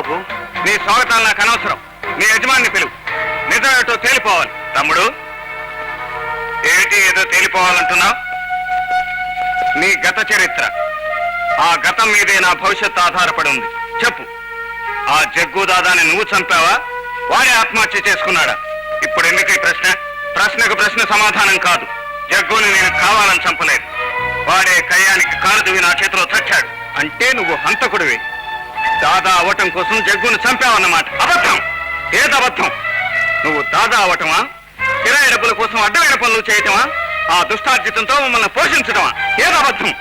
బాబు, నీ స్వాగతాలు నాకు అనవసరం. నీ యజమాని పిలువు. నిజం ఏటో తేలిపోవాలి. తమ్ముడు, ఏమిటి ఏదో తేలిపోవాలంటున్నావు? నీ గత చరిత్ర, ఆ గతం మీదే నా భవిష్యత్తు ఆధారపడి ఉంది. చెప్పు, ఆ జగ్గు దాదాని నువ్వు చంపావా, వాడే ఆత్మహత్య చేసుకున్నాడా? ఇప్పుడు ఎందుకు ఈ ప్రశ్న? ప్రశ్నకు ప్రశ్న సమాధానం కాదు. జగ్గుని నేను కావాలని చంపలేదు. వాడే కయ్యానికి కాలుదువి నా చేతిలో చచ్చాడు. అంటే నువ్వు హంతకుడివి. దాదా అవటం కోసం జగ్గును చంపావన్నమాట. అబద్ధం. ఏదబద్ధం? నువ్వు దాదా అవటమా, కిరాయి డబ్బుల కోసం అడ్డమైన పనులు చేయటమా, ఆ దుష్టార్జితంతో మమ్మల్ని పోషించడమా? ఏదబద్ధం?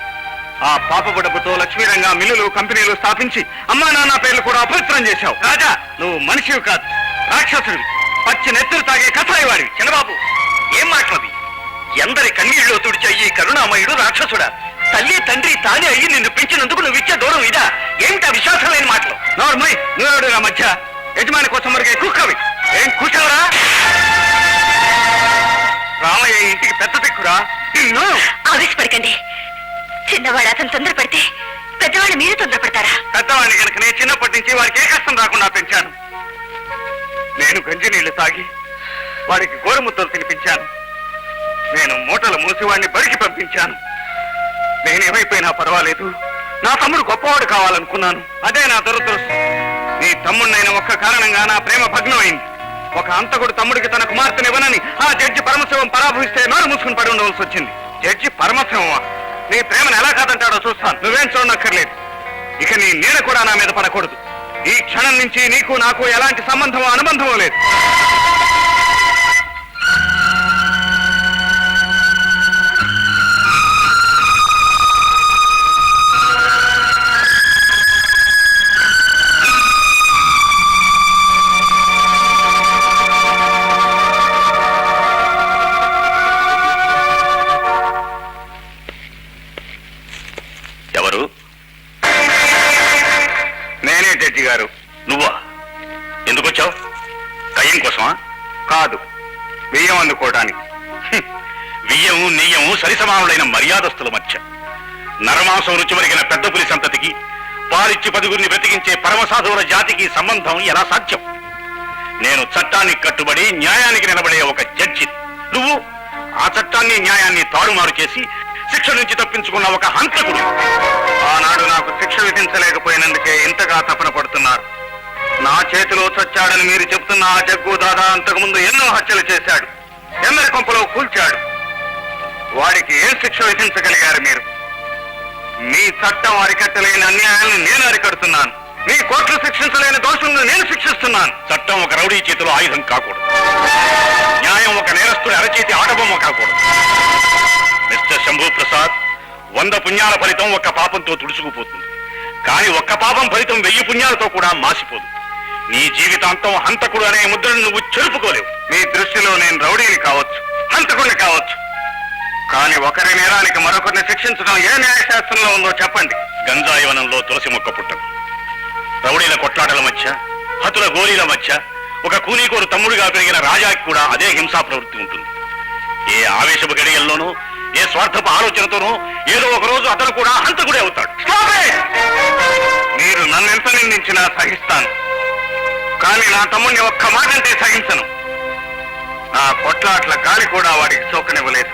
ఆ పాపపు డబ్బుతో లక్ష్మీరంగా మిల్లులు, కంపెనీలు స్థాపించి అమ్మా నాన్న పేర్లు కూడా అపవిత్రం చేశావు. రాజా, నువ్వు మనిషివి కాదు, రాక్షసుడివి. పచ్చి నెత్తులు తాగే కథాయివాడివి. చిన్నబాబు, ఏం మాటలది? ఎందరి కన్నీళ్ళు తుడిచే ఈ కరుణామయుడు రాక్షసుడా? తల్లి తండ్రి తానే అయ్యి నిన్ను పెంచినందుకు నువ్వు ఇచ్చే దూరం ఇదా? ఏమిటా విశ్వాసం లేని మాటలు? నోర్మై, నువ్వెవడు నా మధ్య? యజమాని కోసం మరిగే కుక్కవి. ఏం కూర్చోవరా? రామయ్య ఇంటికి పెద్ద దిక్కురా. ఆవేశపడకండి. చిన్నవాడు అతను తొందరపడితే పెద్దవాళ్ళు మీరు తొందరపడతారా? పెద్దవాడిని కనుక నేను చిన్నప్పటి నుంచి వాడికి ఏ కష్టం రాకుండా పెంచాను. నేను గంజి నీళ్లు తాగి వాడికి గోరుముద్దలు తినిపించాను. నేను మూటలు మూసి వాడిని బడికి పంపించాను. నేనేమైపోయినా పర్వాలేదు, నా తమ్ముడు గొప్పవాడు కావాలనుకున్నాను. అదే నా దురదృష్టం. నీ తమ్ముడినైన ఒక్క కారణంగా నా ప్రేమ భగ్నమైంది. ఒక హంతకుడు తమ్ముడికి తన కుమార్తెనివ్వనని ఆ జడ్జి పరమశివం పరాభవిస్తే నోరు మూసుకుని పడి ఉండవలసి వచ్చింది. జడ్జి పరమశివమా? నీ ప్రేమను ఎలా కాదంటాడో చూస్తాను. నువ్వేం చూడనక్కర్లేదు. ఇక నీ నీడ కూడా నా మీద పడకూడదు. ఈ క్షణం నుంచి నీకు నాకు ఎలాంటి సంబంధమో అనుబంధమో లేదు. గారు, నువ్వా? ఎందుకు వచ్చావు? కయ్యం కోసమా? కాదు, బియ్యం అందుకోవడానికి. బియ్యము నెయ్యము సరిసమానులైన మర్యాదస్తుల మధ్య నరమాంసం రుచి మరిగిన పెద్ద పులి సంతతికి, పాలిచ్చి పదుగురిని బ్రతికించే పరమసాధువుల జాతికి సంబంధం ఎలా సాధ్యం? నేను చట్టానికి కట్టుబడి న్యాయానికి నిలబడే ఒక జడ్జి. నువ్వు ఆ చట్టాన్ని న్యాయాన్ని తారుమారు చేసి శిక్ష నుంచి తప్పించుకున్న ఒక హంతకుడు. ఆనాడు నాకు శిక్ష విధించలేకపోయినందుకే ఇంతగా తపన పడుతున్నారు. నా చేతిలో చచ్చాడని మీరు చెప్తున్న ఆ జగ్గు దాదా అంతకుముందు ఎన్నో హత్యలు చేశాడు, ఎందరి కొంపలో కూల్చాడు. వాడికి ఏం శిక్ష విధించగలిగారు మీరు? మీ చట్టం అరికట్టలేని అన్యాయాన్ని నేను అరికడుతున్నాను. మీ కోర్టులు శిక్షించలేని దోషులను నేను శిక్షిస్తున్నాను. చట్టం ఒక రౌడీ చేతిలో ఆయుధం కాకూడదు. న్యాయం ఒక నేరస్తుడి అరచేతి ఆటబొమ్మ కాకూడదు. మిస్టర్ శంభూ ప్రసాద్, 100 పుణ్యాల ఫలితం ఒక్క పాపంతో తుడుచుకుపోతుంది. కానీ ఒక్క పాపం ఫలితం 1000 పుణ్యాలతో కూడా మాసిపోదు. నీ జీవితాంతం హంతకుడు అనే ముద్రను నువ్వు చెరుపుకోలేవు. మీ దృష్టిలో నేను రౌడీని కావచ్చు, హంతకుడిని కావచ్చు, కానీ ఒకరి నేరానికి మరొకరిని శిక్షించడం ఏ న్యాయశాస్త్రంలో ఉందో చెప్పండి. గంజాయి వనంలో తులసి మొక్క పుట్టదు. రౌడీల కొట్లాటల మధ్య, హతుల గోలీల మధ్య ఒక కూలీకోరు తమ్ముడిగా పెరిగిన రాజాకి కూడా అదే హింసా ప్రవృత్తి ఉంటుంది. ఏ ఆవేశపు గడియల్లోనూ, ఏ స్వార్థపు ఆలోచనతోనూ ఏదో ఒక రోజు అతను కూడా హంతకుడే అవుతాడు. మీరు నన్నెంత నిందించినా సహిస్తాను, కానీ నా తమ్ముడిని ఒక్క మాట అంటే సహించను. నా కొట్లాట్ల గాలి కూడా వాడికి సోకనివ్వలేదు.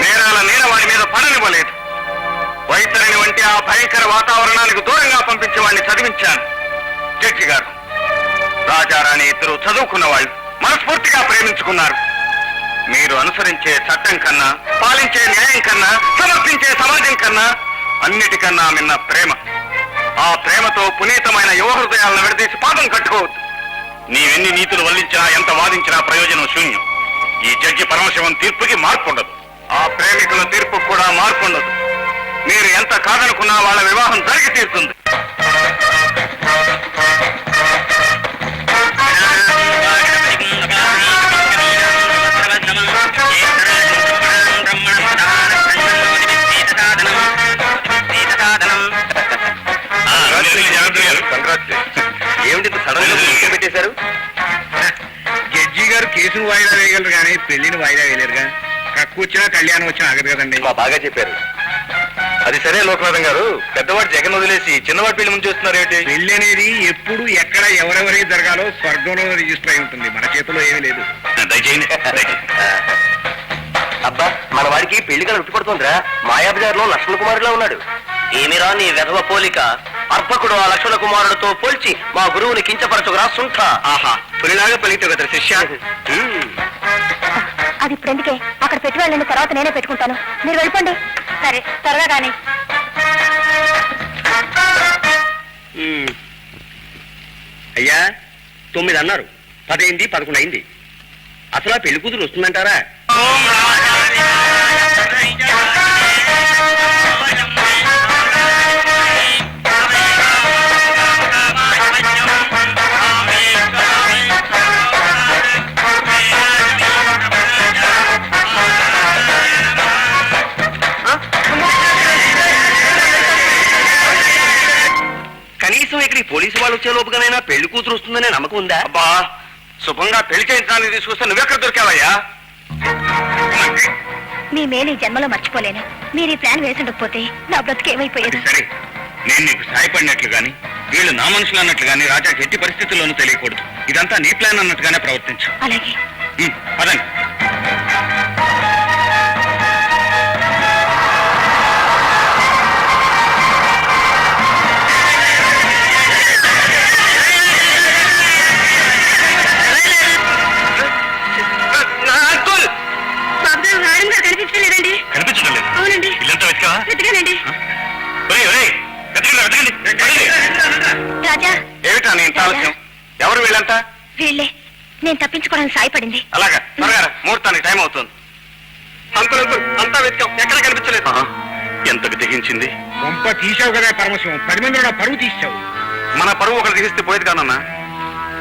నేరాల నీడ వాడి మీద పడనివ్వలేదు. వైతరిని వంటి ఆ భయంకర వాతావరణానికి దూరంగా పంపించి వాడిని చదివించాను. జడ్జి గారు, రాజారాణి ఇద్దరు చదువుకున్న వాళ్ళు, మనస్ఫూర్తిగా ప్రేమించుకున్నారు. మీరు అనుసరించే చట్టం కన్నా, పాలించే న్యాయం కన్నా, సమర్పించే సమాజం కన్నా అన్నిటికన్నా మిన్న ప్రేమ. ఆ ప్రేమతో పునీతమైన యువ హృదయాలను విడదీసి పాపం కట్టుకోవద్దు. నీవెన్ని నీతులు వల్లించినా, ఎంత వాదించినా ప్రయోజనం శూన్యం. ఈ జడ్జి పరమశివం తీర్పుకి మార్పు ఉండదు. ఆ ప్రేమికుల తీర్పు కూడా మార్పు ఉండదు. మీరు ఎంత కాదనుకున్నా వాళ్ళ వివాహం జరిగి తీరుతుంది. ఏమిటి సడన్ గా పెట్టేశారు? జడ్జి గారు కేసును వాయిదా వేయగలరు కానీ పెళ్లిని వాయిదా వేయలేరుగా. కక్కు వచ్చినా కళ్యాణం వచ్చినా ఆగదు కదండి. బాగా చెప్పారు. అది సరే లోకనాథం గారు, పెద్దవాడు జగన్ వదిలేసి చిన్నవాడి పెళ్లి ముందు చేస్తున్నారు ఏంటి? పెళ్లి అనేది ఎప్పుడు ఎక్కడ ఎవరెవరికి జరగాలో స్వర్గంలో రిజిస్టర్ అయి ఉంటుంది, మన చేతిలో ఏమీ లేదు. దయచేయండి. అబ్బా మన వాడికి పెళ్లి కల ఉట్టిపడుతుందిరా. మాయాబజార్లో లక్ష్మణ కుమారులా ఉన్నాడు. ఏమిరా నీ వెధవ పోలిక? అర్పకుడు ఆ లక్ష్మణ కుమారుడితో పోల్చి మా గురువుని కించపరచుకురా సుంఠ. ఆహా, పులిలాగా పలికితే కదా శిష్య. అది ఇప్పుడు ఎందుకే, అక్కడ పెట్టి వెళ్ళండి, తర్వాత నేనే పెట్టుకుంటాను. మీరు వెళ్ళిపోండి. సరే, త్వరగా కానీ. అయ్యా 9 అన్నారు, 10 అయింది, 11 అయింది. అసలు ఆ పెళ్లి కూతురు వస్తుందంటారా? కనీసం ఇక్కడికి పోలీసు వాళ్ళు వచ్చే లోపుగానైనా పెళ్లి కూతురు వస్తుందనే నమ్మకం ఉందా? అబ్బా, శుభంగా పెళ్లి చేయించడానికి తీసుకొస్తే నువ్వెక్కడ దొరికావయ్యా? మీ మేలు ఈ జన్మలో మర్చిపోలేను. మీరు ఈ ప్లాన్ వేసుండకపోతే నా బ్రతుకు ఏమైపోయేది? సరే, నేను నీకు సహాయపడినట్లు గాని, వీళ్ళు నా మనుషులు అన్నట్లు గాని రాజాకి ఎట్టి పరిస్థితుల్లోనూ తెలియకూడదు. ఇదంతా నీ ప్లాన్ అన్నట్టుగానే ప్రవర్తించు. అలాగే. పదండి. కనిపించలేదండి. కనిపించడం లేదు. అవునండి. ఇల్లంతా వెతికావా? వెతికానండి. రాజా, ఏమిటా నీ ఇంత ఆలస్యం? ఎవరు వీళ్ళంతా? వీళ్ళే. నేను తప్పించుకోవడానికి సాయపడింది. అలాగా, త్వరగా రా, ముహూర్తానికి టైం అవుతుంది. అంకుల్ అంకుల్, అంతా వెతికాం, ఎక్కడ కనిపించలేదు. ఎంతకు తెగించింది? గొంప తీసావు కదా పరమశివం, 10 మందిలో నా పరువు తీసావు. మన పరువు ఒకటి దిగిస్తే పోయేది కాదన్నా.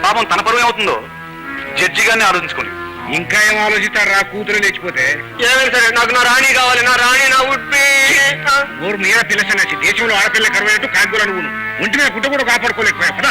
పాపం తన పరువు ఏమవుతుందో జడ్జి గారిని ఆలోచించుకోండి. ఇంకా ఏం ఆలోచిస్తారా కూతురు లేచిపోతే? ఏమైనా సరే నాకు నా రాణి కావాలి, నా రాణి, నా ఉడ్పి. ఊరు మీద పిల్ల సన్నాసి, దేశంలో ఆడపిల్ల కరువైనట్టు కాకులు నువ్వు ఒంటి మీద గుడ్డ కూడా కాపాడుకోలేకపోయా. పద.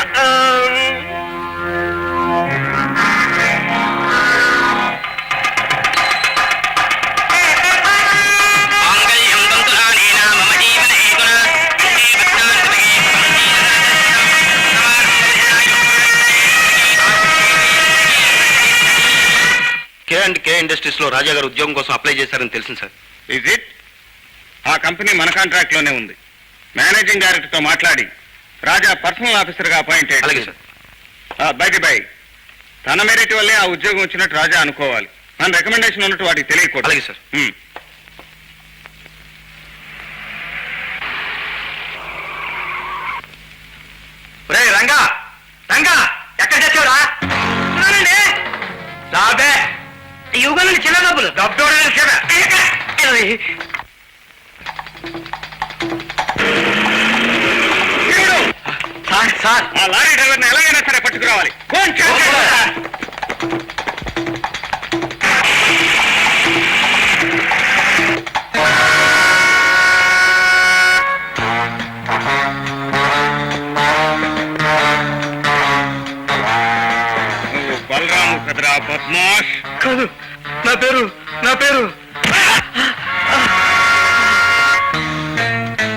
కే ఇండస్ట్రీస్ లో రాజా గారు ఉద్యోగం కోసం అప్లై చేశారని తెలిసింది సార్. Is it? ఆ కంపెనీ మన కాంట్రాక్ట్ లోనే ఉంది. మేనేజింగ్ డైరెక్టర్ తో మాట్లాడి రాజా పర్సనల్ ఆఫీసర్ గా అపాయింట్ అలాగే అయ్యాడు. సార్. బై తన మెరిట్ వల్లే ఆ ఉద్యోగం వచ్చినట్టు రాజా అనుకోవాలి. మన రికమెండేషన్ ఉన్నట్టు వాటికి తెలియకూడదు. అలాగే సార్. రంగా రంగా, ఎక్కడ తెచ్చావురా? రాబే, ఈ యుగంలో చిన్న డబ్బులు డబ్బు సార్. ఆ లారీ డ్రైవర్ని ఎలాగైనా సరే పట్టుకురావాలి. నువ్వు బలరాము కదరా బద్మాష్? కాదు, నా పేరు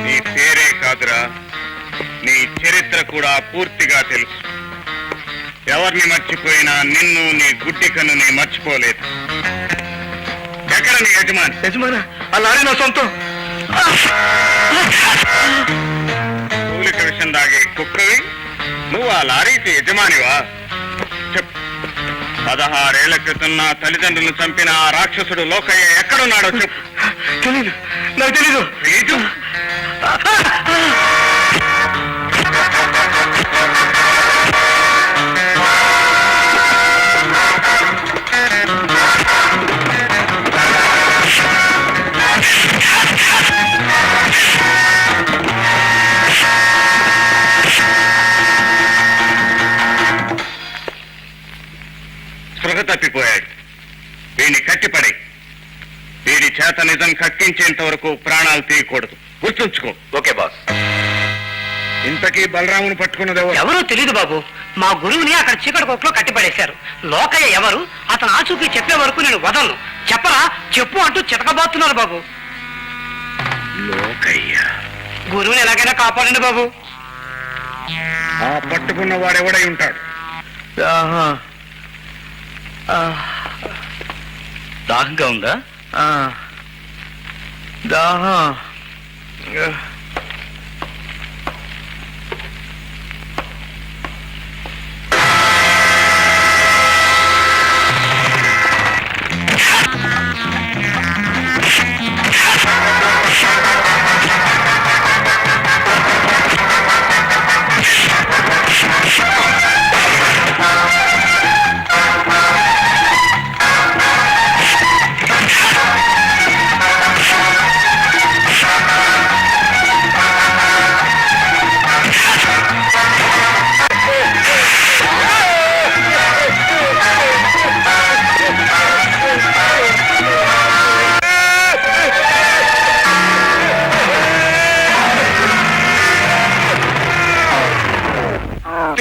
నీ పేరే కాదురా, నీ చరిత్ర కూడా పూర్తిగా తెలుసు. ఎవరిని మర్చిపోయినా నిన్ను, నీ గుడ్డి కన్నుని మర్చిపోలేదు. ఎక్కడ నీ యజమాని? యజమానా, ఆ లారీ నా సొంతం. కూలిక విషయం దాగే కుక్కవి నువ్వు ఆ లారీకి యజమానివా? చెప్పు. 16 ఏళ్ల క్రితం నా తల్లిదండ్రులను చంపిన ఆ రాక్షసుడు లోకయ్య ఎక్కడున్నాడో చెప్పు. తెలీదు, నాకు తెలీదు. తెలీదు? స్పృహ తప్పిపోయాడు. వీడిని కట్టిపడే. వీడి చేత నిజం కక్కించేంత వరకు ప్రాణాలు తీయకూడదు. గుర్తుంచుకో. Okay boss. ఇంతకీ బలరాముని పట్టుకున్నది ఎవరు? ఎవరో తెలీదు బాబు. మా గురువుని అక్కడ చీకటి కొట్లో కట్టిపడేశారు. లోకయ్య ఎవరు, అతను ఆచూకీ చెప్పే వరకు నేను వదలను. చెప్పరా చెప్పు అంటూ చితకబాతున్నారు బాబు. లోకయ్య. గురువుని ఎలాగైనా కాపాడండి బాబు. ఆ పట్టుకున్న వాడెవడై ఉంటాడు? దాహంగా ఉందా?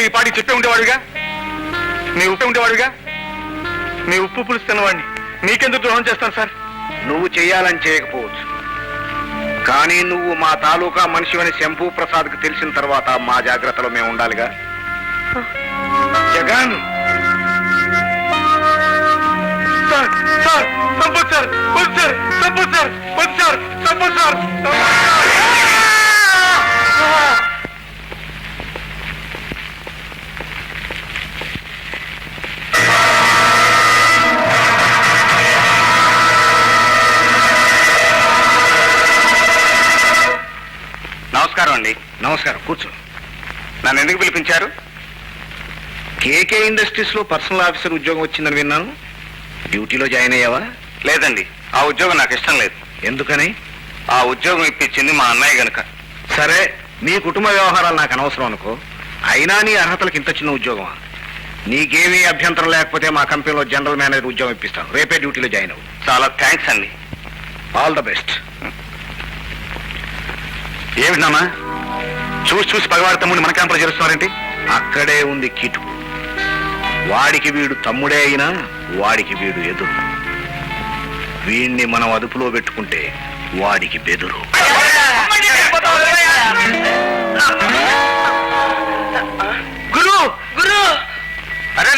ఈ పాటి చెప్పే ఉండేవాడుగా, నీ ఉప్పు పులుసు తిన్నవాడిని నీకెందుకు ద్రోహం చేస్తాను సార్? నువ్వు చెయ్యాలని చేయకపోవచ్చు, కానీ నువ్వు మా తాలూకా మనిషివని శంభూ ప్రసాద్కి తెలిసిన తర్వాత మా జాగ్రత్తలో మేము ఉండాలిగా. Jagan, sir sir Sampath sir, వద్దు సార్, సంపత్ సార్, వద్దు సార్, సంపత్ సార్. నమస్కారం అండి. నమస్కారం, కూర్చో. నన్ను ఎందుకు పిలిపించారు? కేకే ఇండస్ట్రీస్ లో పర్సనల్ ఆఫీసర్ ఉద్యోగం వచ్చిందని విన్నాను. డ్యూటీలో జాయిన్ అయ్యావా? లేదండి, ఆ ఉద్యోగం నాకు ఇష్టం లేదు. ఎందుకని? ఆ ఉద్యోగం ఇప్పించింది మా అన్నయ్య గనుక. సరే, నీ కుటుంబ వ్యవహారాలు నాకు అనవసరం అనుకో. అయినా నీ అర్హతలకు ఇంత చిన్న ఉద్యోగమా? నీకేమీ అభ్యంతరం లేకపోతే మా కంపెనీలో జనరల్ మేనేజర్ ఉద్యోగం ఇప్పిస్తాను. రేపే డ్యూటీలో జాయిన్ అవ్వు. చాలా థ్యాంక్స్ అండి. All the best. ఏమిటి నాన్న, చూసి పగవాడి తమ్ముడిని మన క్యాంపులో చేరుస్తున్నారేంటి? అక్కడే ఉంది కిటు. వాడికి వీడు తమ్ముడే అయినా వాడికి వీడు ఎదురు. వీణ్ణి మనం అదుపులో పెట్టుకుంటే వాడికి బెదురు. గురు గురు అరే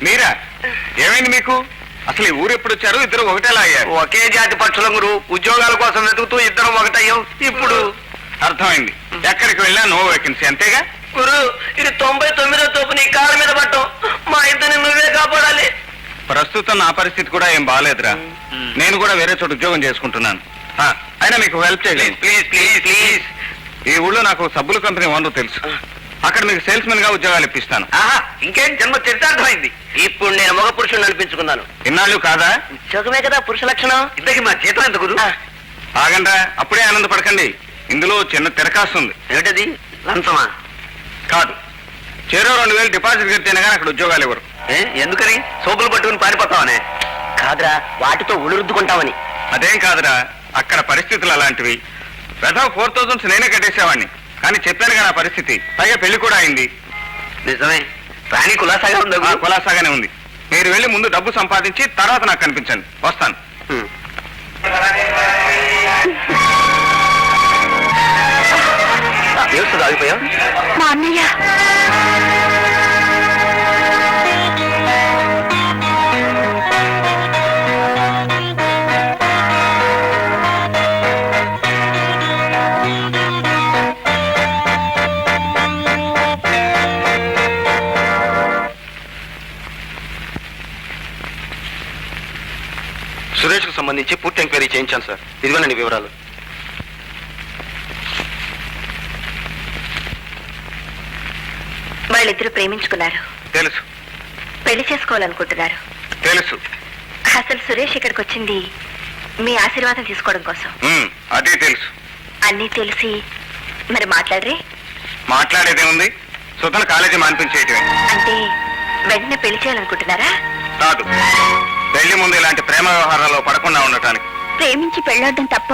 మీరా? ఏమైంది మీకు? అసలు ఈ ఊరు ఎప్పుడు వచ్చారు? ఇద్దరు ఒకటేలా అయ్యారు. ఒకే జాతి పక్షులం గురు. ఉద్యోగాల కోసం వెతుకుతూ ఇద్దరం ఒకటయ్యాం. ఇప్పుడు అర్థమైంది. ఎక్కడికి వెళ్ళా నో వేకెన్సీ, అంతేగా? గురు, ఇది 99వ తోపు నీ కాళ్ళ మీద పట్టం. మా ఇద్దరిని నువ్వే కాపాడాలి. ప్రస్తుతం నా పరిస్థితి కూడా ఏం బాగాలేదురా. నేను కూడా వేరే చోట ఉద్యోగం చేసుకుంటున్నాను. అయినా మీకు హెల్ప్ చేయలేదు. Please please please. ఈ ఊళ్ళో నాకు సబ్బుల కంపెనీ ఓనర్ తెలుసు. అక్కడ మీకు సేల్స్ మెన్ గా ఉద్యోగాలు ఇప్పిస్తాను. ఆహా, ఇంకేం జన్మ చరితార్థమైంది. ఇప్పుడు నేను మగ పురుషుని అనిపించుకున్నాను. ఇన్నాళ్ళు కాదా? ఉద్యోగమే కదా పురుష లక్షణం. ఇంతకీ మా జీతం ఎంత గురు? ఆగండ్రా, అప్పుడే ఆనందపడకండి. ఇందులో చిన్న తిరకాస్తుంది. ఏమిటది? లంచమా? కాదు, చెరో 2000 డిపాజిట్ కడితేనే కానీ అక్కడ ఉద్యోగాలు ఇవ్వరు. ఎందుకని? సోపులు పట్టుకుని పారిపోతావనే? కాదురా, వాటితో ఉలురుద్దుకుంటామని. అదేం కాదురా, అక్కడ పరిస్థితులు అలాంటివి. వెధవ 4000 నేనే కట్టేసేవాడిని. కానీ చెప్పాను కదా నా పరిస్థితి. పైగా పెళ్లి కూడా అయింది. నిజమే, రాణి కులాసాగా ఉందా గురు? కులాసాగానే ఉంది. మీరు వెళ్ళి ముందు డబ్బు సంపాదించి తర్వాత నాకు కనిపించండి. వస్తాను. ఏడుస్తుంది, ఆగిపోయావు? మా అన్నయ్య. సురేష్ కు సంబంధించి పూర్తి ఎంక్వైరీ చేయించాను సార్. ఇదిగోనండి వివరాలు. వాళ్ళిద్దరూ ప్రేమించుకున్నారు. తెలుసు పెళ్లి చేసుకోవాలనుకుంటున్నారు. తెలుసు. అసలు సురేష్ ఇక్కడికి వచ్చింది మీ ఆశీర్వాదం తీసుకోవడం కోసం. అదే తెలుసు. అన్నీ తెలిసి మరి మాట్లాడరే? మాట్లాడేదే ఉంది. సుధను కాలేజీ మాన్పించేయటమే. అంటే వెంటనే పెళ్లి చేయాలనుకుంటున్నారా? కాదు, పెళ్లి ముందు ఇలాంటి ప్రేమ వ్యవహారాల్లో పడకుండా ఉండటానికి. ప్రేమించి పెళ్ళాడడం తప్ప?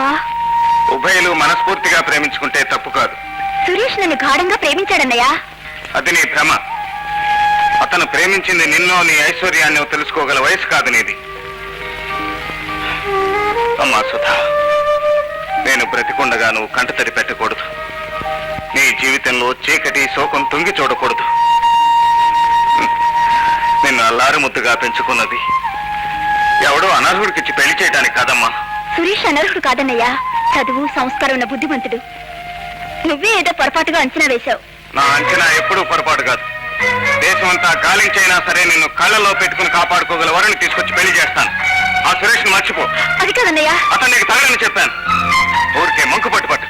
ఉభయలు మనస్ఫూర్తిగా ప్రేమించుకుంటే తప్పు కాదు. సురేష్ నన్ను గాఢంగా ప్రేమించాడన్నయ్యా. అది నీ భ్రమ. అతను ప్రేమించింది నిన్నో నీ ఐశ్వర్యాన్ని తెలుసుకోగల వయసు కాదు నీది. అమ్మా సుధా, నేను నేను బ్రతికుండగా నువ్వు కంటతడి పెట్టకూడదు. నీ జీవితంలో చీకటి శోకం తుంగి చూడకూడదు. నిన్ను అల్లారు ముద్దుగా పెంచుకున్నది ఎవడో అనర్హుడికిచ్చి పెళ్లి చేయడానికి కాదమ్మా. సురేష్ అనర్హుడు కాదన్నయ్యా, చదువు సంస్కారం ఉన్న బుద్ధిమంతుడు. నువ్వే ఏదో పొరపాటుగా అంచనా వేశావు. నా అంచనా ఎప్పుడూ పొరపాటు కాదు. దేశమంతా గాలించైనా సరే నిన్ను కళ్ళలో పెట్టుకుని కాపాడుకోగల వరని తీసుకొచ్చి పెళ్లి చేస్తాను. ఆ సురేష్ ని మర్చిపో. అది కాదన్నయ్యా. అతను నీకు తగలని చెప్పాను. ఊరికే మంకు పట్టు.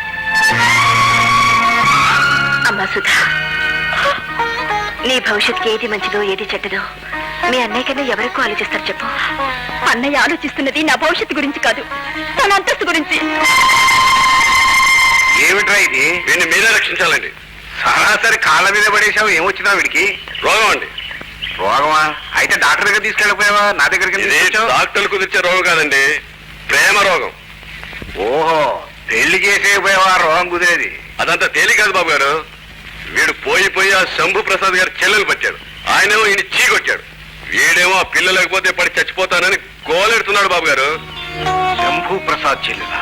అమ్మా సుధా, నీ భవిష్యత్తుకి ఏది మంచిదో ఏది చెడ్డదో మీ అన్నయ్య కన్నా ఎవరికో ఆలోచిస్తారు చెప్పు. అన్నయ్య ఆలోచిస్తున్నది నా భవిష్యత్తు గురించి కాదు, తన అంతస్తు గురించి. ఏమిట్రా ఇది? వీడిని మీరే రక్షించాలండి. సరాసరి కాళ్ళ మీద పడేసావు. ఏమొచ్చినా వీడికి? రోగం అండి. రోగమా? అయితే డాక్టర్ దగ్గర తీసుకెళ్ళిపోయావా? నా దగ్గరికి డాక్టర్లు కుదిర్చే రోగం కాదండి, ప్రేమ రోగం. ఓహో, పెళ్లి చేసేపోయావా రోగం కుదిరేది? అదంతా తేలి కాదు బాబు గారు. వీడు పోయి ఆ శంభు ప్రసాద్ గారి చెల్లెలు పట్టాడు. ఆయనేమో ఈయన చీకొచ్చాడు. వీడేమో ఆ పిల్ల లేకపోతే పడి చచ్చిపోతానని గోలెడుతున్నాడు బాబు గారు. శంభు ప్రసాద్ చెల్లెల?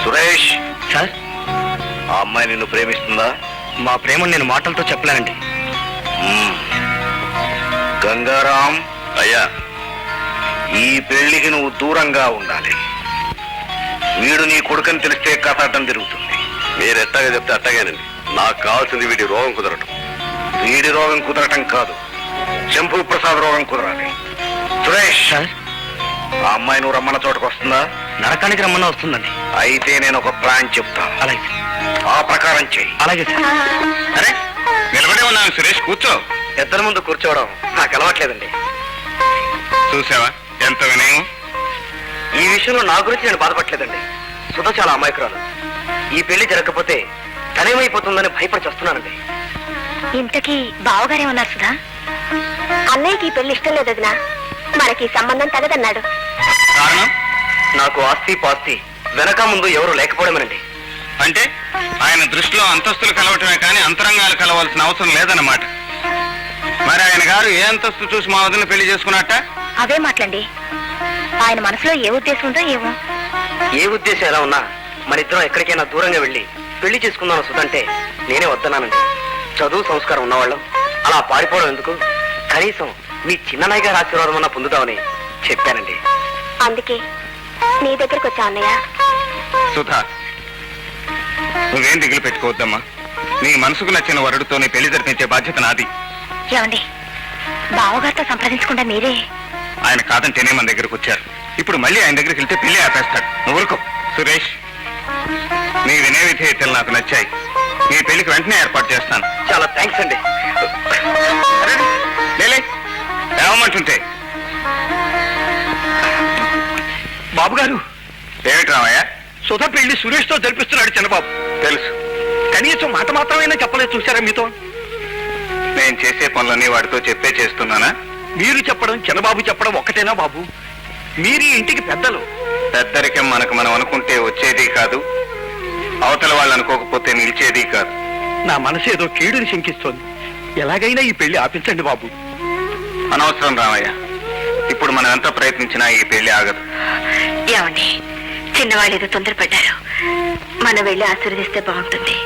సురేష్ సార్, ఆ అమ్మాయి నిన్ను ప్రేమిస్తుందా? మా ప్రేమను నేను మాటలతో చెప్పలేనండి. గంగారాం అయ్యా, ఈ పెళ్లికి నువ్వు దూరంగా ఉండాలి. వీడు నీ కొడుకని తెలిస్తే కథ అడ్డం తిరుగుతుంది. మీరు ఎట్టాగా చెప్తే అట్టగానండి. నాకు కావాల్సింది వీడి రోగం కుదరటం. వీడి రోగం కుదరటం కాదు, శంభు ప్రసాద్ రోగం కుదరాలి. సురేష్, సార్, ఆ అమ్మాయి నువ్వు రమ్మన్న చోటకు వస్తుందా? నరకానికి రమ్మన్నా వస్తుందండి. అయితే నేను ఒక ప్లాన్ చెప్తాను, అలాగే ఆ ప్రకారం చెయ్యి. అలాగే సార్. అరే, నిలబడే ఉన్నాను సురేష్, కూర్చో. ఇద్దరి ముందు కూర్చోవడం నాకు అలవాట్లేదండి. చూసావా ఎంత వినయం? ఈ విషయంలో నా గురించి నేను బాధపడలేదండి. సుధ చాలా అమాయకురాలు. ఈ పెళ్లి జరగకపోతే తనేమైపోతుందని భయపడి చేస్తున్నానండి. ఇంతకీ బావగారేమన్నారు సుధా? అన్నయ్యకి ఈ పెళ్లి ఇష్టం లేదు వదినా, మనకి ఈ సంబంధం తగదన్నాడు. కారణం? నాకు ఆస్తి పాస్తి వెనక ముందు ఎవరు లేకపోవడమేనండి. అంటే ఆయన దృష్టిలో అంతస్తులు కలవటమే కానీ అంతరంగాలు కలవాల్సిన అవసరం లేదన్నమాట. మరి ఆయన గారు ఏ అంతస్తు చూసి మా వదిన పెళ్లి చేసుకున్నట్ట? అవే మాట్లాడండి. ఆయన మనసులో ఏ ఉద్దేశం ఉందో ఏమో. ఏ ఉద్దేశం ఎలా ఉన్నా మన ఇద్దరం ఎక్కడికైనా దూరంగా వెళ్ళి పెళ్లి చేసుకుందాం సుధంటే నేనే వద్దన్నానండి. చదువు సంస్కారం ఉన్నవాళ్ళం అలా పారిపోవడం ఎందుకు? కనీసం మీ చిన్ననాయ్ గారి ఆశీర్వాదం అన్నా పొందుతామని చెప్పానండి. అందుకే నీ దగ్గరకు వచ్చా అన్నయ్య. సుధా, నువ్వేం దిగులు పెట్టుకోవద్దమ్మా. నీ మనసుకు నచ్చిన వరుడితో నీ పెళ్లి జరిపించే బాధ్యత నాది. ఏమండి, బావగారితో సంప్రదించకుండా మీరే? ఆయన కాదంటేనే మన దగ్గరకు వచ్చారు. ఇప్పుడు మళ్ళీ ఆయన దగ్గరికి వెళ్తే పెళ్లి ఆపేస్తాడు. నువ్వు ఊరుకో. సురేష్, నీ వినయ విధేయతలు నాకు నచ్చాయి. నీ పెళ్లికి వెంటనే ఏర్పాటు చేస్తాను. చాలా థ్యాంక్స్ అండి. లేలే, ఏమంటుంటే? బాబు గారు, ఏమిటి రామయ్య? సుధ పెళ్లి సురేష్ తో జరిపిస్తున్నాడు చిన్నబాబు. తెలుసు. కనీసం మాట మాత్రమైనా చెప్పలేదు. చూసారా మీతో? నేను చేసే పనులన్నీ వాడితో చెప్పే చేస్తున్నానా? మీరు చెప్పడం చిన్నబాబు చెప్పడం ఒక్కటేనా బాబు? మీరు ఈ ఇంటికి పెద్దలు. పెద్దరికం మనకు మనం అనుకుంటే వచ్చేది కాదు, అవతల వాళ్ళు అనుకోకపోతే నిలిచేది కాదు. నా మనసు ఏదో కీడుని శంకిస్తోంది. ఎలాగైనా ఈ పెళ్లి ఆపించండి బాబు. అనవసరం రామయ్య, ఇప్పుడు మనం ఎంత ప్రయత్నించినా ఈ పెళ్లి ఆగదు. ఏమండి, చిన్నవాళ్ళు ఏదో తొందరపడ్డారు. మనం వెళ్ళి ఆశీర్వదిస్తే బాగుంటుంది.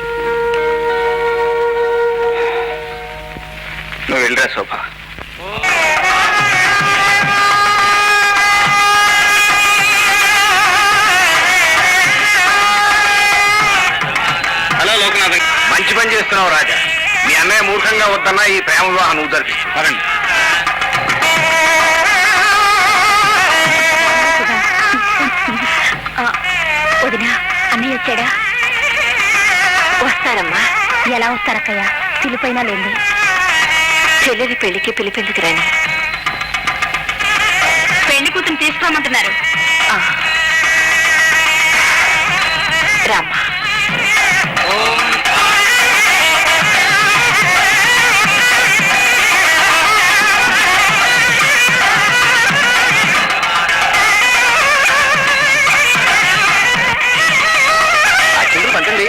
నువ్వు వెళ్ళరా శోభ. హలో లోకనాథన్. మంచి పని చేస్తున్నావు రాజా. మీ అన్నయ్య మూర్ఖంగా వద్దన్నా ఈ ప్రేమ వివాహం నువ్వు జరిపిస్తున్నారండి. వదినా, అన్నయ్య వచ్చాడా? వస్తారమ్మా. ఎలా వస్తారక్కయ్య? పిలిపైనా లేదు. చెల్లెలి పెళ్లికి పిలిపెందుకు రాని? పెళ్లి కూతురు తీసుకోమంటున్నారు. రామ్మా. పంచండి.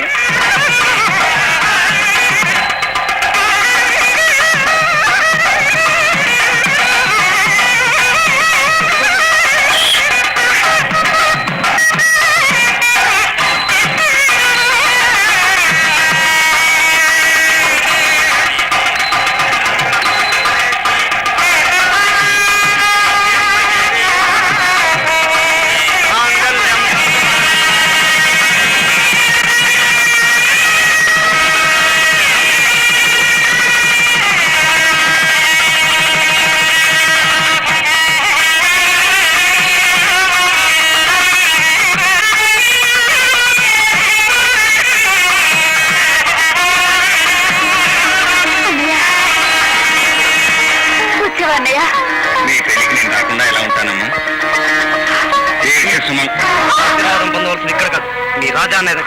రాజా అనేది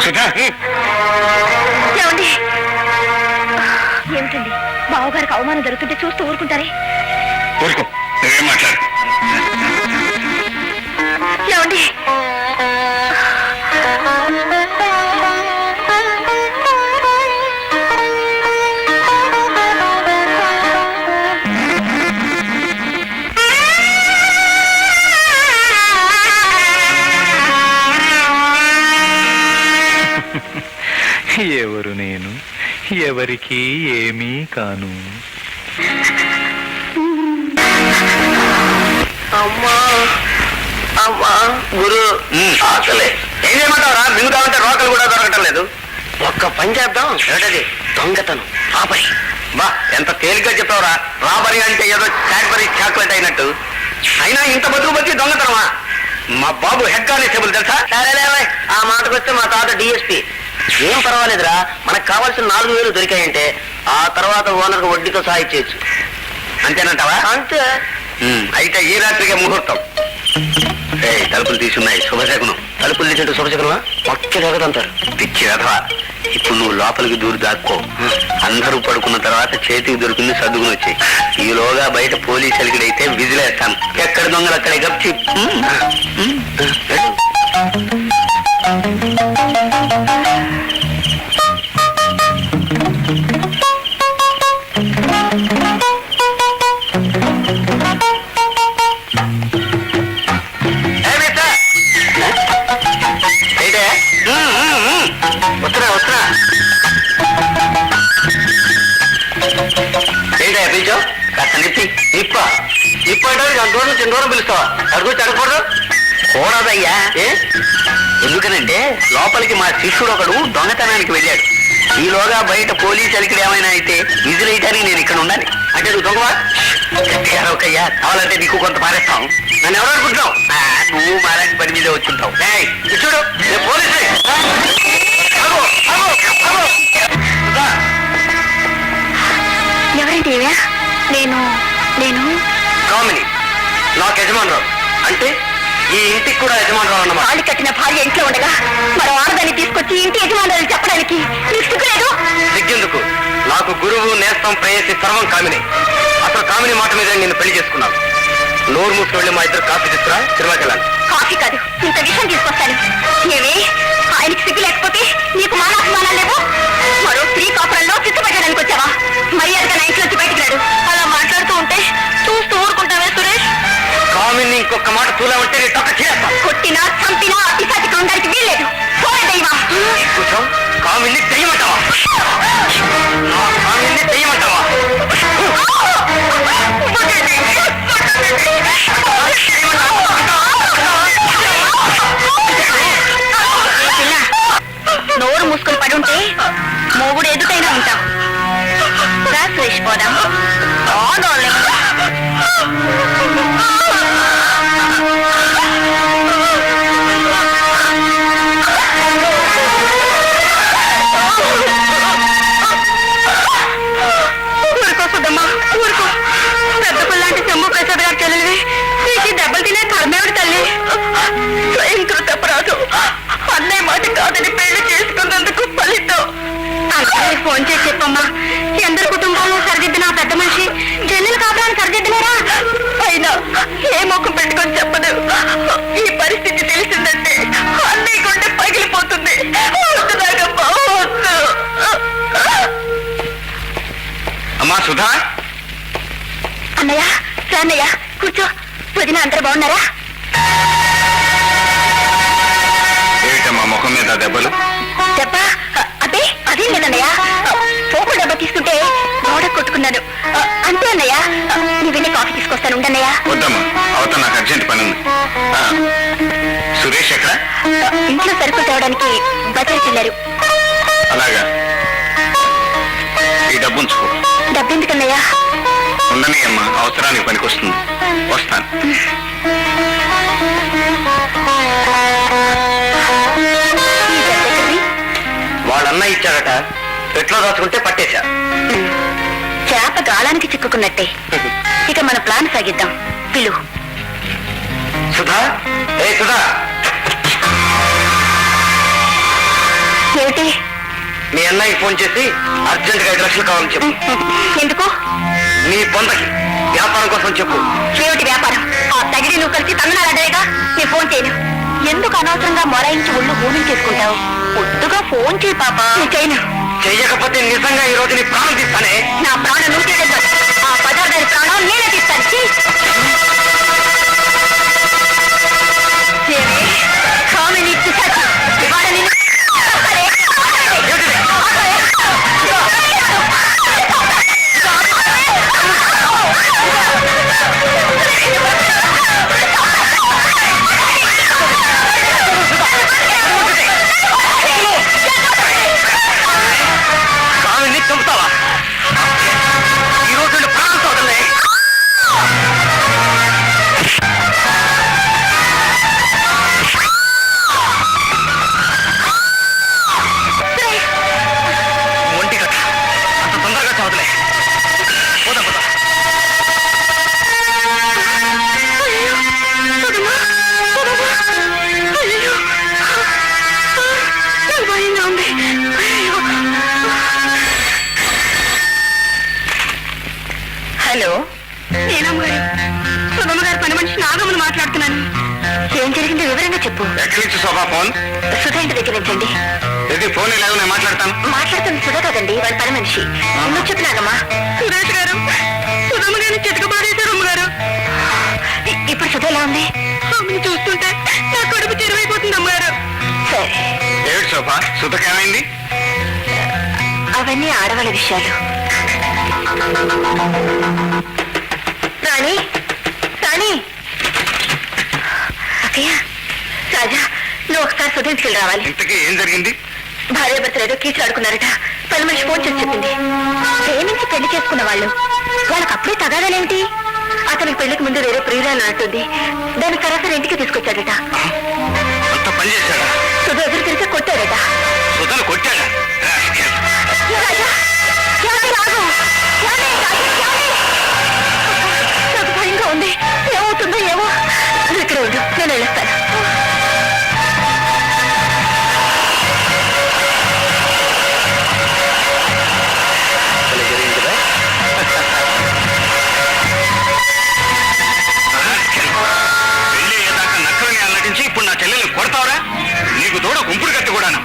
సుధా ఏమండి ఏమిటండి బావగారికి అవమానం జరుగుతుంటే చూస్తూ ఊరుకుంటారే ఊరుకో నువ్వేం మాట్లాడు ఏమండి ఎవరు నేను ఎవరికి ఏమీ కాను. అమ్మా అమ్మా గురు ఆకలే ఏం చేయమంటావురా మింగుతామంటే రోకలు కూడా దొరకటం లేదు ఒక్క పని చేద్దాం ఏమిటది దొంగతనం రాబరీ బా ఎంత తేలిగ్గా చెప్పావురా రాబరీ అంటే ఏదో క్యాడ్బరీ చాక్లెట్ అయినట్టు అయినా ఇంత బతుకు బతి దొంగతనమా మా బాబు హెడ్ కానిస్టేబుల్ తెలుసా సరేలేవే ఆ మాటకు వస్తే మా తాత డిఎస్పీ ఏం పర్వాలేదురా మనకు కావాల్సిన 4,000 దొరికాయంటే ఆ తర్వాత ఓనర్కి వడ్డీతో సహా ఇచ్చేయచ్చు అంతేనంటావా అంతే అయితే ఈ రాత్రికే ముహూర్తం తలుపులు తీసున్నాయి శుభశకునం తలుపులు తీసింటే శుభశకునమా పక్క జగదంటారు పిచ్చి రథవా ఇప్పుడు నువ్వు లోపలికి దూరి దాక్కో అందరూ పడుకున్న తర్వాత చేతికి దొరికింది సర్దుకుని వచ్చాయి ఈలోగా బయట పోలీసు అలిగిడైతే విజిలేస్తాను ఎక్కడ దొంగలు అక్కడ గప్చి వస్తున్నా వస్తున్నా ఏంటా పిలిచావు కాస్త నిప్పి నిప్ప నిప్ప అంటే దూరం నుంచి దూరం పిలుస్తావా అడుగుచ్చి అడగకూడదు కూడదయ్యా ఎందుకనంటే లోపలికి మా శిష్యుడు ఒకడు దొంగతనానికి వెళ్ళాడు ఈలోగా బయట పోలీసు అలికిడి ఏమైనా అయితే విజిలేయడానికి నేను ఇక్కడ ఉండాలి అంటే నువ్వు దొంగవా గట్టిగా అరవకయ్యా కావాలంటే నీకు కొంత మారేస్తాం నన్ను ఎవరు అనుకుంటున్నావు నువ్వు మారాని పని మీద వచ్చుంటావు చూడు పోలీసు ఎవరండి నేను నేను కామిని నాకు యజమానురావు అంటే ఈ ఇంటికి కూడా యజమానురావు అన్నమాట తాళి కట్టిన భార్య ఇంట్లో ఉండగా మరో ఆడదాన్ని తీసుకొచ్చి ఇంటి యజమానులు చెప్పడానికి నీకు సిగ్గులేదు సిగ్గెందుకు నాకు గురువు నేస్తం ప్రేయసి సర్వం కామిని అసలు కామిని మాట మీద నేను పెళ్లి చేసుకున్నాను నోరు మూసుకు వెళ్ళి మా ఇద్దరు కాఫీ తీసుకురా సినిమాకి వెళ్ళాలి కాఫీ కాదు ఇంత విషయం తీసుకొస్తాను ఏమి ఆయనకి సిగ్గు లేకపోతే నీకు మానాభిమానాలు లేవు మరో స్త్రీ కాపురంలో చిత్తుపెట్టడానికి వచ్చావా మర్యాదగా నా ఇంట్లోంచి బయటికి రాడు అలా మాట్లాడుతూ ఉంటే చూస్తూ ఊరుకుంటావే సురేష్ కామిని ఇంకొక మాట తూలామంటే నీ తొక్క చేస్తా కొట్టినా చంపినా అతిశాతికి ఉండడానికి వీల్లేదు పోలే దైవా కూర్చో కామిని తెయ్యమంటావా కామిని తెయ్యమంటావా నోరు మూసుకొని పడి ఉంటే మూగుడు ఎదుటైనా ఉంటాం రా సురేష్ పోదాం ఊరుకో సుద్దమ్మా ఊరుకో పెద్ద పిల్లాంటి చెమ్ము ప్రసాద్ గారు చెల్లెలివి నీకు దెబ్బలు తినే కర్మేవిడి తల్లి స్వయంకృత అపరాధం అన్నయ్య మాట కాదని పెళ్లి చేసుకున్నందుకు ఫలితం అన్నయ్య ఫోన్ చేసి చెప్పమ్మా ఎందరి కుటుంబంలో సరిదిద్దిన ఆ పెద్ద మనిషి జల్లుల కాపురాన్ని సరిదిద్దినారా అయినా ఏ మొక్కం పెట్టుకొని చెప్పదు ఈ పరిస్థితి తెలిసిందంటే అన్నయ్య గుండె పగిలిపోతుంది వద్దులాగమ్మా వద్దు అమ్మా సుధా అన్నయ్య అన్నయ్య కూర్చో వదిన అందరూ బాగున్నారా ఏమిటమ్మా ముఖం మీద దెబ్బలు దెబ్బ అదే అదేం లేదన్నయ్య పోకు దెబ్బ తీసుకుంటే గోడ కొట్టుకున్నాను అంతే అన్నయ్య నీ వెళ్ళి కాఫీ తీసుకొస్తాను ఉండన్నయ్య వద్దమ్మా అవతల నాకు అర్జెంట్ పని ఉంది సురేష్ ఎక్కడ ఇంట్లో సరుకులు తేవడానికి బజార్కి వెళ్ళారు అలాగా ఈ డబ్బు ఉంచుకో డబ్బెందుకన్నయ్య ఉండని అమ్మా అవసరానికి పనికొస్తుంది వస్తాను వాళ్ళన్న ఇచ్చాడట పెట్లో దాచుకుంటే పట్టేశా చేప గాలానికి చిక్కుకున్నట్టే ఇక మన ప్లాన్ సాగిద్దాం పిలు సుధా ఏ సుధా ఏమిటి? మీ అన్నయ్యకి ఫోన్ చేసి అర్జెంట్ గా 5 లక్షలు కావాలని చెప్పు. ఎందుకు? నీ బొందకి వ్యాపారం కోసం చెప్పు. ఏమిటి వ్యాపారం? ఆ తగిడి నువ్వు కలిసి తమిళనాడేగా నేను ఫోన్ చేయను. ఎందుకు అనవసరంగా మొరాయించి ఒళ్ళు హోమం చేసుకుంటావు? పొద్దుగా ఫోన్ చేయి పాప. చేయను. చెయ్యకపోతే నిజంగా ఈ రోజు నీ ప్రాణం తీస్తానే. నా ప్రాణం నువ్వు తీయలేదు. ఆ పదార్థాన్ని ప్రాణం నేనే తీస్తాను. స్వామిని చంపుతావా? ఈ రోజు నీ ప్రాణం తోటలే. ఒంటి కట్ట అంత తొందరగా చవదలే. పోదాం పోదాం. హలో, నేనమ్మగారు సుధమ్మగారు పని మనిషి నాగమ్మను మాట్లాడుతున్నాను. ఏం జరిగిందో వివరంగా చెప్పు. ఎక్కడి నుంచి శోభా ఫోన్? సుధా ఇంటి దగ్గర నుంచండి. ఇది ఫోన్ ఇలాగ నేను మాట్లాడతాను. మాట్లాడుతుంది సుధా కదండి, వాళ్ళ పని మనిషి. నువ్వు చెప్పు నాగమ్మా. సురేష్ గారు సుధమ్మ గారిని చితకబారేశారు అమ్మగారు. ఇప్పుడు సుధ ఎలా ఉంది? ఆమెను చూస్తుంటే నా కడుపు చెరువైపోతుంది అమ్మగారు. సరే, ఏమిటి శోభా, సుతకేమైంది? అవన్నీ ఆడవాళ్ళ విషయాలు. రాణి రాణి. అక్కయ్య, రాజా, నువ్వు ఒకసారి సుధ ఇంటికి రావాలి. ఇంతకీ ఏం జరిగింది? భార్యాభర్తలు ఏదో కీచులాడుకున్నారట. పని మనిషి ఫోన్ చేసి చెప్పింది. ప్రేమించి పెళ్లి చేసుకున్న వాళ్ళు వాళ్ళకి అప్పుడే తగాదాలేమిటి? అతనికి పెళ్లికి ముందు వేరే ప్రియురాలు అంటుంది. దాన్ని సరాసరి ఇంటికి తీసుకొచ్చాడట. అంత పని చేశాడా? సుధ ఎదురు తిరిగి కొట్టాడట. సుతను కొట్టాడా? రాజా, ఏమండి రాగు? ఏమండి? రాజా, ఏమండి? నాకు భయంగా ఉంది. ఏమవుతుందో ఏమో. నువ్వు ఇక్కడే ఉండు, నేను వెళ్ళొస్తాను. పెళ్లి అయ్యేదాకా నక్కలని అల్లటించి ఇప్పుడు నా చెల్లెల్ని కొడతావరా? నీకు దూడ గుంపుడు కట్టి కూడాను.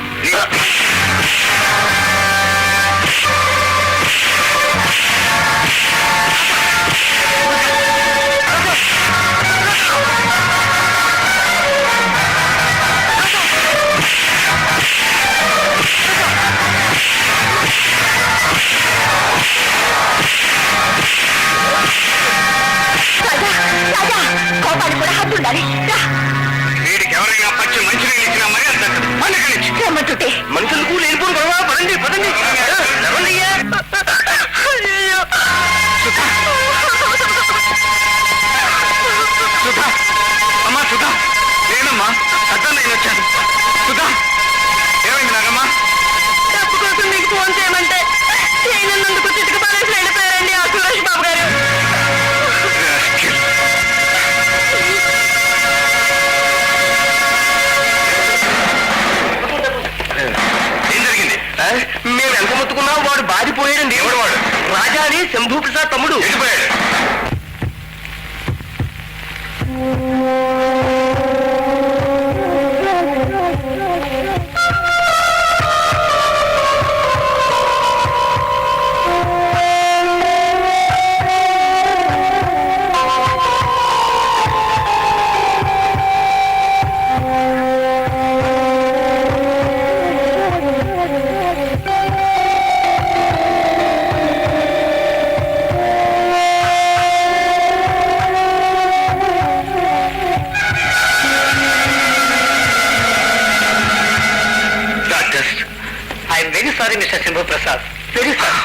రాజా, రాజా, కోపానికి కూడా హద్దు ఉండాలి. రా, వీడికి ఎవరైనా పచ్చి మంచినీళ్ళు ఇచ్చినా మరీ అంత పండుగనిచ్చి రమ్మంటుంటే. మనుషులకు లేనిపోను గొడవ. పదండి పదండి. ఎవరయ్యా? అయ్యయ్యో. సుధా, అమ్మా సుధా, నేనమ్మా అర్థం నేను వచ్చాను. సుధా, ఏమైంది నాగమ్మా? డబ్బు కోసం మీకు ఫోన్ చేయమంటే చేయనందుకు చిటిక పారేసి వెళ్ళిపోయారండి ఆ సురేష్ బాబు గారు. ఏం జరిగింది? మేము ఎంత మొత్తుకున్నా వాడు బాధిపోయాడండి. ఎవడు వాడు? రాజా అని శంభూ ప్రసాద్ తమ్ముడు. వెళ్ళిపోయాడు. I'm very sorry mister Shambhu Prasad. Very sorry.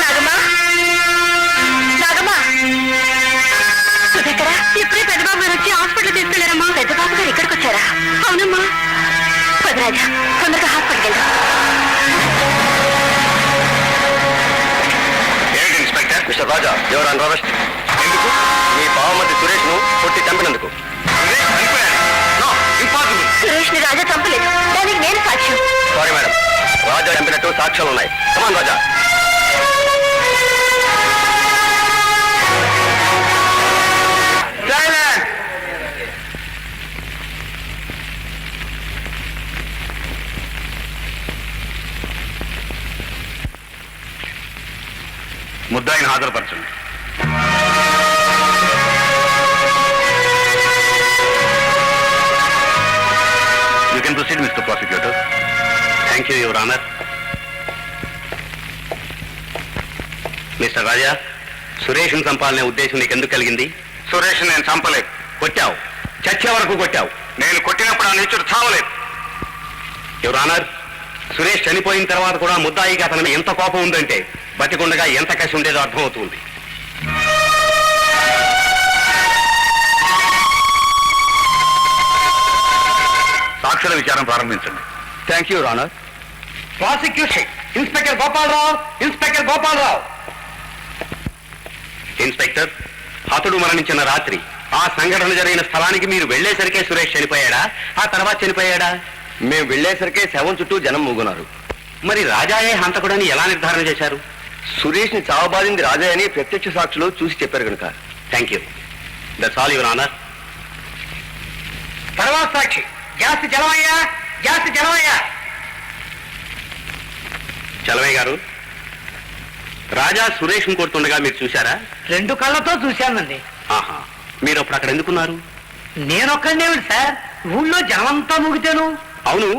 Nagamma, Nagamma, సుధక్కరా, ఇప్పుడే పెద్దబాబు గారు వచ్చి హాస్పిటల్ తీసుకెళ్లారమ్మా. పెద్దబాబు గారు ఇక్కడికి వచ్చారా? అవునమ్మా. పదరాజా, తొందరగా తొందరగా హాస్పిటల్కి వెళ్దాం. ఏమిటి ఇన్స్పెక్టర్? మిస్టర్ రాజా, ఎవరు అండర్ అరెస్ట్. ఎందుకు? మీ బావమతి సురేష్ ను కొట్టి చంపినందుకు. సురేష్ ని రాజా చంపలేదు, దానికి నేను సాక్ష్యం. సారీ మేడం, రాజా చంపినట్టు సాక్ష్యాలు ఉన్నాయి. కమాన్ రాజా. ముద్దాయిని హాజరుపరచండి. You can proceed mister prosecutor. Thank you your honour. Mister Raja, సురేష్ను చంపాలనే ఉద్దేశం నీకు ఎందుకు కలిగింది? సురేష్ నేను చంపలేదు. కొట్టావు, చచ్చే వరకు కొట్టావు. నేను కొట్టినప్పుడు ఆ నీచుడు చావలేదు. యువర్ ఆనర్, సురేష్ చనిపోయిన తర్వాత కూడా ముద్దాయికి అతని మీద ఎంత కోపం ఉందంటే బతికుండగా ఎంత కసి ఉండేదో అర్థమవుతుంది. సాక్షుల విచారం ప్రారంభించండి. Thank you your honour. Prosecution inspector Gopal Rao. Inspector Gopal Rao. Inspector, హతుడు మరణించిన రాత్రి ఆ సంఘటన జరిగిన స్థలానికి మీరు వెళ్లేసరికే సురేష్ చనిపోయాడా, ఆ తర్వాత చనిపోయాడా? మేము వెళ్లేసరికే శవం చుట్టూ జనం మూగున్నారు. మరి రాజాయే హంతకుడని ఎలా నిర్ధారణ చేశారు? సురేష్ ని చావబాదింది రాజా అని ప్రత్యక్ష సాక్షులు చూసి చెప్పారు కనుక. Thank you. That's all your honour. తర్వాత సాక్షి జాస్తి జలమయ్యా, జాస్తి జలమయ్యా. చలమయ్య గారు, రాజా సురేష్ కొడుతుండగా మీరు చూశారా? 2 కళ్ళతో చూశానండి. ఆహా, మీరు అప్పుడు అక్కడ ఎందుకున్నారు? నేనొక్కడేమిటి సార్, ఊళ్ళో జనమంతా ముగితేను. అవును,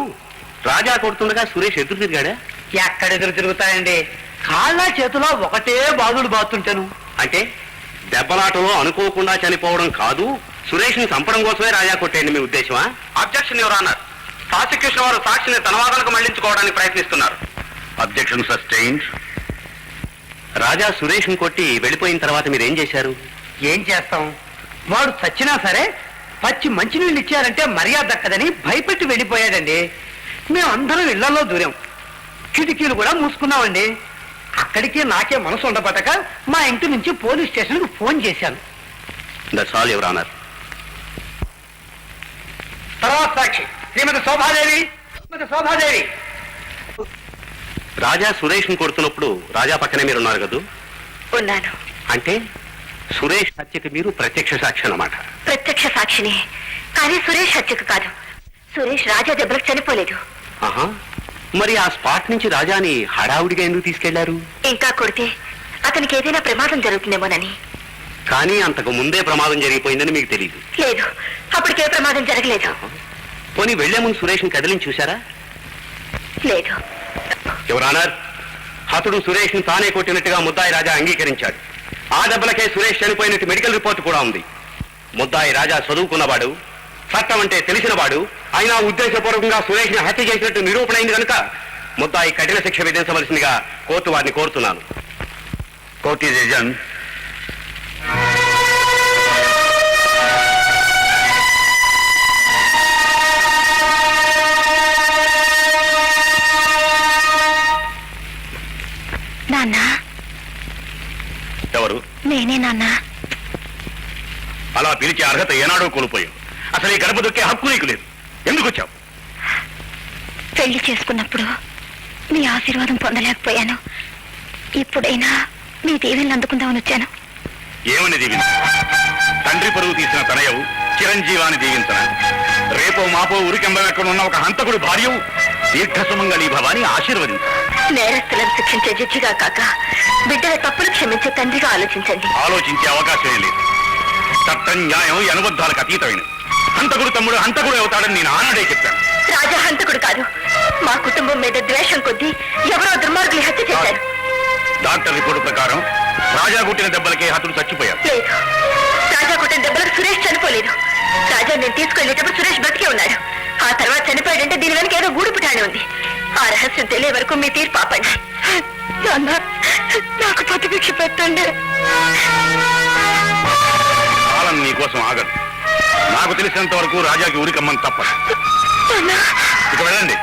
రాజా కొడుతుండగా సురేష్ ఎదురు తిరిగాడా? ఎక్కడ ఎదురు తిరుగుతాయండి, కాళ్ళ చేతిలో ఒకటే బాధుడు బాతుంటాను. అంటే దెబ్బలాటలో అనుకోకుండా చనిపోవడం కాదు, సురేష్ ని చంపడం కోసమే రాజా కొట్టేయండి మీ ఉద్దేశమా? Objection your honour. ప్రాసిక్యూషన్ వారు సాక్షిని తన వాదనకు మళ్లించుకోవడానికి ప్రయత్నిస్తున్నారు. Objection sustained. రాజా సురేష్ ని కొట్టి వెళ్ళిపోయిన తర్వాత మీరేం చేశారు? ఏం చేస్తాం, వాడు చచ్చినా సరే పచ్చి మంచినీళ్ళు ఇచ్చారంటే మర్యాద దక్కదని భయపెట్టి వెళ్ళిపోయాడండి. మేమందరం ఇళ్లలో దూరాం, కిటికీలు కూడా మూసుకున్నామండి. అక్కడికి నాకే మనసు ఉండబట్టక మా ఇంటి నుంచి పోలీస్ స్టేషన్కి ఫోన్ చేశాను. That's all your honour. తర్వాత సాక్షి శ్రీమతి శోభాదేవి. శ్రీమతి శోభాదేవి, రాజా సురేష్ ని కొడుతున్నప్పుడు రాజా పక్కనే మీరు ఉన్నారు కదూ? ఉన్నాను. అంటే సురేష్ హత్యకి మీరు ప్రత్యక్ష సాక్షి అన్నమాట. ప్రత్యక్ష సాక్షిని, కానీ సురేష్ హత్యకు కాదు. సురేష్ రాజా దెబ్బలకు చనిపోలేదు. ఆహా, మరి ఆ స్పాట్ నుంచి రాజాని హడావుడిగా ఎందుకు తీసుకెళ్లారు? ఇంకా కొడితే అతనికి ఏదైనా ప్రమాదం జరుగుతుందేమోనని. కానీ అంతకు ముందే ప్రమాదం జరిగిపోయిందని మీకు తెలియదు? లేదు, అప్పటికే ప్రమాదం జరగలేదు. పోనీ వెళ్లే ముందు సురేష్ ని కదిలించి చూశారా? లేదు. యువర్ ఆనర్, హతుడు సురేష్ ని తానే కొట్టినట్టుగా ముద్దాయి రాజా అంగీకరించాడు. ఆ దెబ్బలకే సురేష్ చనిపోయినట్టు మెడికల్ రిపోర్ట్ కూడా ఉంది. ముద్దాయి రాజా చదువుకున్నవాడు, చట్టం అంటే తెలిసినవాడు, అయినా ఉద్దేశపూర్వకంగా సురేష్ ని హత్య చేసినట్టు నిరూపణ అయింది కనుక ముద్దాయి కఠిన శిక్ష విధించవలసిందిగా కోర్టు వారిని కోరుతున్నాను. కోర్ట్ ఈజ్ ఎజన్. నాన్న, ఎవరు? నేనే నాన్న. అలా పిలిచే అర్హత ఏనాడో కోల్పోయావు. అసలు ఈ గడప దొక్కే హక్కు నీకు లేదు. ఎందుకు వచ్చావు? పెళ్లి చేసుకున్నప్పుడు మీ ఆశీర్వాదం పొందలేకపోయాను. ఇప్పుడైనా మీ దీవెనలు అందుకుందామని వచ్చాను. ఏమని దీవించ? తండ్రి పరువు తీసిన తనయవు చిరంజీవాన్ని దీవించన? రేపో మాపో ఉరికెంబెక్కడ ఉన్న ఒక హంతకుడు భార్యవు దీర్ఘసుమంగళీ భవాని ఆశీర్వదించు. నేరస్తులను శిక్షించే జడ్జిగా కాక బిడ్డల తప్పులు క్షమించే తండ్రిగా ఆలోచించండి. ఆలోచించే అవకాశమే లేదు. చట్టం న్యాయం అనుబద్ధాలకు అతీతమైనది. హంతకుడు తమ్ముడు హంతకుడు అవుతాడని నేను ఆనాడే చెప్పాను. రాజా హంతకుడు కాదు. మా కుటుంబం మీద ద్వేషం కొద్దీ ఎవరో దుర్మార్గులు హత్య చేశారు. డాక్టర్ రిపోర్టు ప్రకారం రాజా కొట్టిన దెబ్బలకే హతుడు చచ్చిపోయాడు. లేదు, రాజా కొట్టిన దెబ్బలకు సురేష్ చనిపోలేదు. రాజా నేను తీసుకెళ్లేటప్పుడు సురేష్ బతికే ఉన్నాడు. ఆ తర్వాత చనిపోయాడంటే దీని వెనక ఏదో గూడు పుటానే ఉంది. ఆ రహస్యం తెలియ వరకు మీ తీర్పు ఆపండి. నాకు ప్రతిభిక్ష పెట్టండి. కాలం నీకోసం ఆగదు. నాకు తెలిసినంత వరకు రాజాకి ఉరికమ్మని తప్పదు. ఇక వెళ్ళండి.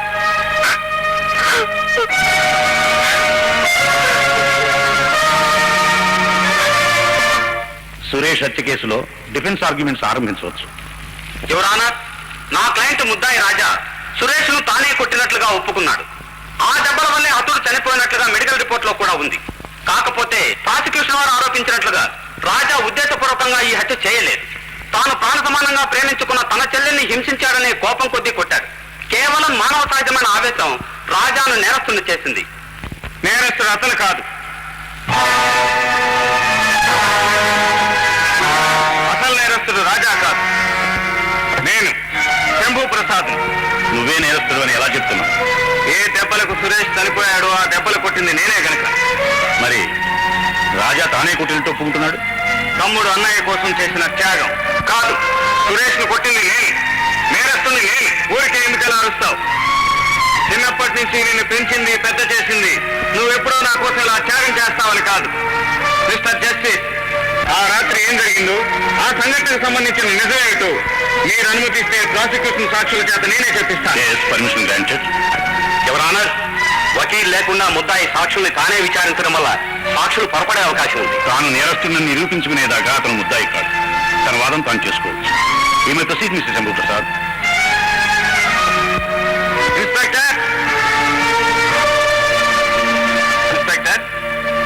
సురేష్ హత్య కేసులో డిఫెన్స్ ఆర్గ్యుమెంట్స్ ఆరంభించవచ్చు. యువరానా, నా క్లయింట్ ముద్దాయి రాజా సురేష్ ను తానే కొట్టినట్లుగా ఒప్పుకున్నాడు. ఆ దెబ్బల వల్లే అతడు చనిపోయినట్లుగా మెడికల్ రిపోర్ట్ లో కూడా ఉంది. కాకపోతే ప్రాసిక్యూషన్ వారు ఆరోపించినట్లుగా రాజా ఉద్దేశపూర్వకంగా ఈ హత్య చేయలేదు. తాను ప్రాణ సమానంగా ప్రేమించుకున్న తన చెల్లెల్ని హింసించాడనే కోపం కొద్దీ కొట్టాడు. కేవలం మానవ సహజమైన ఆవేశం రాజాను నేరస్తుని చేసింది. నేరస్తుడు అతను కాదు, అసలు నేరస్తుడు రాజా కాదు, నేను శంభు ప్రసాద్. నువ్వే నేరస్తుడు అని ఎలా చెప్తున్నావు? ఏ దెబ్బలకు సురేష్ చనిపోయాడో ఆ దెబ్బలు కొట్టింది నేనే గనక. మరి రాజా తానే కొట్టినట్టు ఒప్పుకుంటున్నాడు. తమ్ముడు అన్నయ్య కోసం చేసిన త్యాగం కాదు, సురేష్ ను కొట్టింది నేను, నేరస్తుని నేను. ఊరికే ఎందుకలా అరుస్తావు? చిన్నప్పటి నుంచి నిన్ను పెంచింది, పెద్ద చేసింది నువ్వెప్పుడో నా కోసం ఇలా త్యాగం చేస్తావని కాదు. మిస్టర్ జస్టిస్, ఆ రాత్రి ఏం జరిగిందో, ఆ సంఘటనకు సంబంధించిన నిజమేమిటో మీరు అనుమతిస్తే ప్రాసిక్యూషన్ సాక్షుల చేత నేనే చెప్పిస్తాను. Permission granted. యువర్ ఆనర్, వకీల్ లేకుండా ముద్దాయి సాక్షుల్ని తానే విచారించడం వల్ల సాక్షులు పొరపడే అవకాశం ఉంది. తాను నేరస్తుని నిరూపించుకునేదాకా అతను ముద్దాయి కాదు. తన వాదం తాను చేసుకోవచ్చు. ఈమె proceed mister Shambhu Prasad. Inspector, inspector,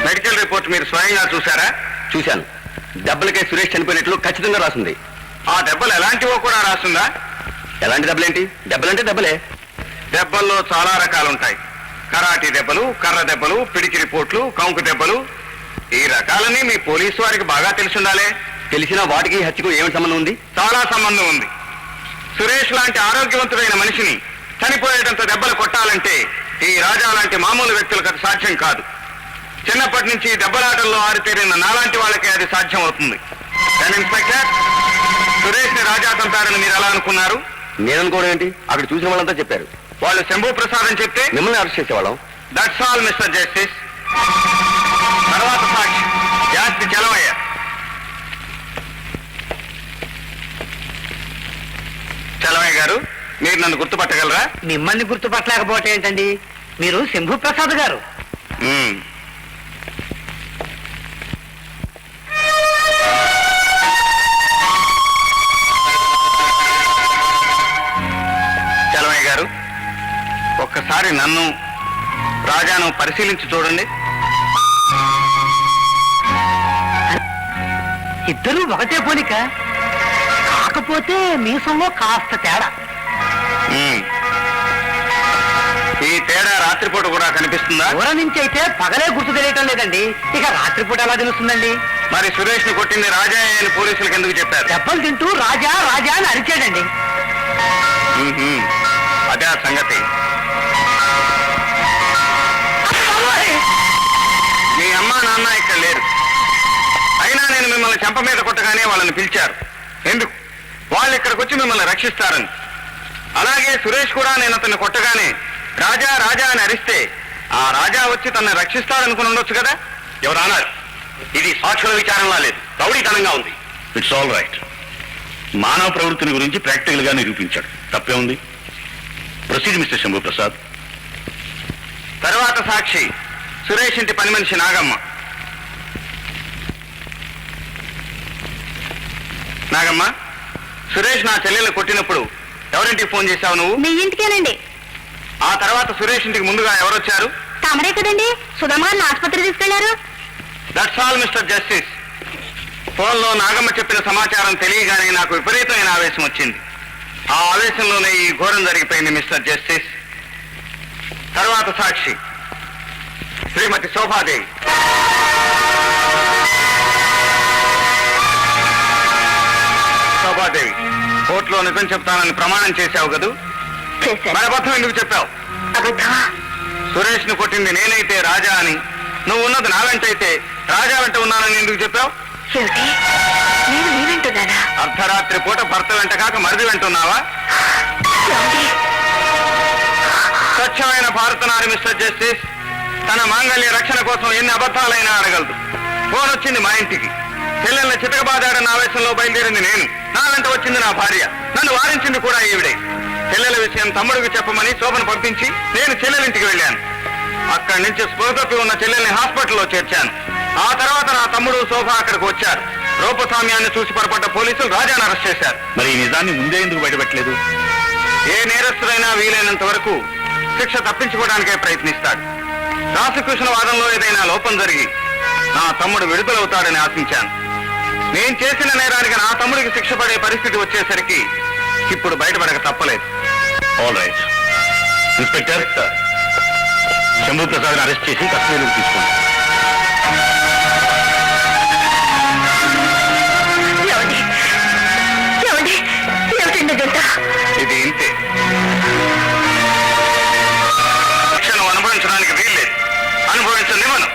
medical report మీరు స్వయంగా చూసారా? చూశాను. దెబ్బలకే సురేష్ చనిపోయినట్లు ఖచ్చితంగా రాసింది. ఆ దెబ్బలు ఎలాంటివో కూడా రాస్తుందా? ఎలాంటి దెబ్బలేంటి? దెబ్బలంటే దెబ్బలే. దెబ్బల్లో చాలా రకాలుంటాయి. కరాటీ దెబ్బలు, కర్ర దెబ్బలు, పిడికి రిపోర్ట్లు, కంకు దెబ్బలు. ఈ రకాలన్నీ మీ పోలీసు వారికి బాగా తెలిసిండాలే. తెలిసిన వాటికి హత్యకు ఏమి సంబంధం ఉంది? చాలా సంబంధం ఉంది. సురేష్ లాంటి ఆరోగ్యవంతుడైన మనిషిని చనిపోయేటంత దెబ్బలు కొట్టాలంటే ఈ రాజా లాంటి మామూలు వ్యక్తులకు అది సాధ్యం కాదు. చిన్నప్పటి నుంచి దెబ్బలాటల్లో ఆరితేరిన నాలాంటి వాళ్ళకే అది సాధ్యం అవుతుంది. ఇన్స్పెక్టర్, సురేష్ ని రాజా చంపారని మీరు ఎలా అనుకున్నారు? నేననుకోవడం ఏంటి? అక్కడ చూసిన వాళ్ళంతా చెప్పారు. వాళ్ళు శంభు ప్రసాద్ అని చెప్తే మిమ్మల్ని అరెస్ట్ చేసేవాళ్ళం. That's all mister justice. తర్వాత సాక్షి జాస్తి చలవయ్య. చలవయ్య గారు, మీరు నన్ను గుర్తుపట్టగలరా? మిమ్మల్ని గుర్తుపట్టలేకపోతే ఏంటండి? మీరు శంభు ప్రసాద్ గారు. చలవయ్య గారు, ఒక్కసారి నన్ను రాజాను పరిశీలించి చూడండి. ఇద్దరు ఒకటే పోలిక, కాకపోతే మీసంలో కాస్త తేడా. ఈ తేడా రాత్రిపూట కూడా కనిపిస్తుందా? దూరం నుంచి అయితే పగలే గుర్తు తెలియటం లేదండి, ఇక రాత్రిపూట ఎలా తెలుస్తుందండి? మరి సురేష్ ను కొట్టింది రాజా అని పోలీసులకు ఎందుకు చెప్పారు? దెబ్బలు తింటూ రాజా రాజా అని అరిచాడండి. అదే ఆ సంగతి. మీ అమ్మా నాన్న ఇక్కడ లేరు. అయినా నేను మిమ్మల్ని చెంప మీద కొట్టగానే వాళ్ళని పిలిచారు. ఎందుకు? వాళ్ళు ఇక్కడికి వచ్చి మిమ్మల్ని రక్షిస్తారని. అలాగే సురేష్ కూడా నేను అతన్ని కొట్టగానే రాజా రాజా అని అరిస్తే ఆ రాజా వచ్చి తనని రక్షిస్తారనుకుని ఉండొచ్చు కదా. ఎవరన్నా, ఇది సాక్షుల విచారంలా లేదు, రౌడీతనంగా ఉంది. It's all right. మానవ ప్రవృత్తిని గురించి ప్రాక్టికల్ గా నిరూపించాడు. తప్పే ఉంది. Proceed mister Shambhu Prasad. తర్వాత సాక్షి సురేష్ ఇంటి పని మనిషి నాగమ్మ. నాగమ్మ, సురేష్ నా చెల్లెలు కొట్టినప్పుడు ఎవరింటికి ఫోన్ చేశావు నువ్వు? మీ ఇంటికేనండి. ఆ తర్వాత సురేష్ ఇంటికి ముందుగా ఎవరొచ్చారు? తమరే కదండి సుధమాన్ని ఆసుపత్రి తీసుకెళ్లారు. That's all mister justice. ఫోన్లో నాగమ్మ చెప్పిన సమాచారం తెలియగానే నాకు విపరీతమైన ఆవేశం వచ్చింది. ఆ ఆవేశంలోనే ఈ ఘోరం జరిగిపోయింది మిస్టర్ జస్టిస్. తర్వాత సాక్షి శ్రీమతి శోభాదేవి. శోభాదేవి, కోర్టులో నిజం చెప్తానని ప్రమాణం చేశావు కదూ? మరి అబద్ధం ఎందుకు చెప్పావు? సురేష్ ను కొట్టింది నేనైతే రాజా అని, నువ్వు ఉన్నది నా వెంటైతే రాజా వెంట ఉన్నానని ఎందుకు చెప్పావు? అర్ధరాత్రి పూట భర్త వెంట కాక మరిది వెంటున్నావా? స్వచ్ఛమైన భారత నారి మిస్టర్ జస్టిస్ తన మాంగళ్య రక్షణ కోసం ఎన్ని అబద్ధాలైనా అడగలదు. ఫోన్ వచ్చింది మా ఇంటికి. చెల్లెల్ని చితకబాదాడన్న ఆవేశంలో బయలుదేరింది నేను. నా వెంట వచ్చింది నా భార్య. నన్ను వారించింది కూడా ఈవిడే. చెల్లెల విషయం తమ్ముడికి చెప్పమని శోభను పంపించి నేను చెల్లెలింటికి వెళ్ళాను. అక్కడి నుంచి స్పృహ తప్పి ఉన్న చెల్లెల్ని హాస్పిటల్లో చేర్చాను. ఆ తర్వాత నా తమ్ముడు శోభ అక్కడికి వచ్చారు. రూపస్వామ్యాన్ని చూసి పొరపడ్డ పోలీసులు రాజాను అరెస్ట్ చేశారు. మరి ఈ నిజాన్ని ముందే ఎందుకు బయటపెట్టలేదు? ఏ నేరస్తుడైనా వీలైనంత వరకు శిక్ష తప్పించుకోవడానికే ప్రయత్నిస్తాడు. ప్రాసిక్యూషన్ వాదంలో ఏదైనా లోపం జరిగి నా తమ్ముడు విడుదలవుతాడని ఆశించాను. నేను చేసిన నేరానికి నా తమ్ముడికి శిక్ష పడే పరిస్థితి వచ్చేసరికి ఇప్పుడు బయటపడక తప్పలేదు. All right. Inspector, Shambhu Prasad arrest చేసి కస్టడీలోకి తీసుకోండి. ఇది ఇంతే. శిక్షను అనుభవించడానికి వీల్లేదు. అనుభవించనివ్వను.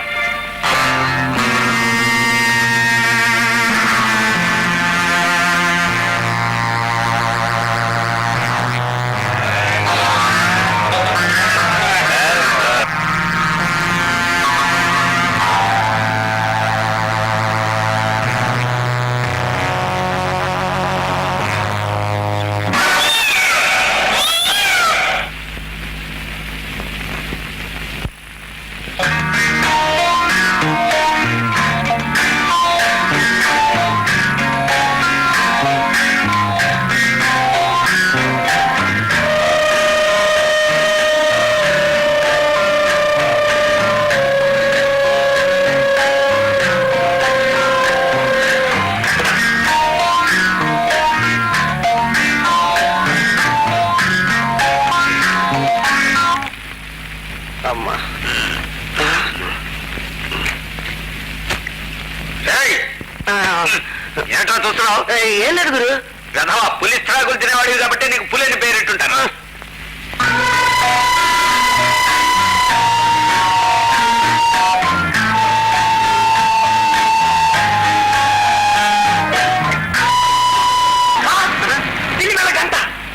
ఏట్రా చూస్తున్నావు? ఏం లేదు గురు. గధవా, పులి త్రాగులు తినేవాడివి కాబట్టి నీకు పులిని పేరెట్టుంటాను.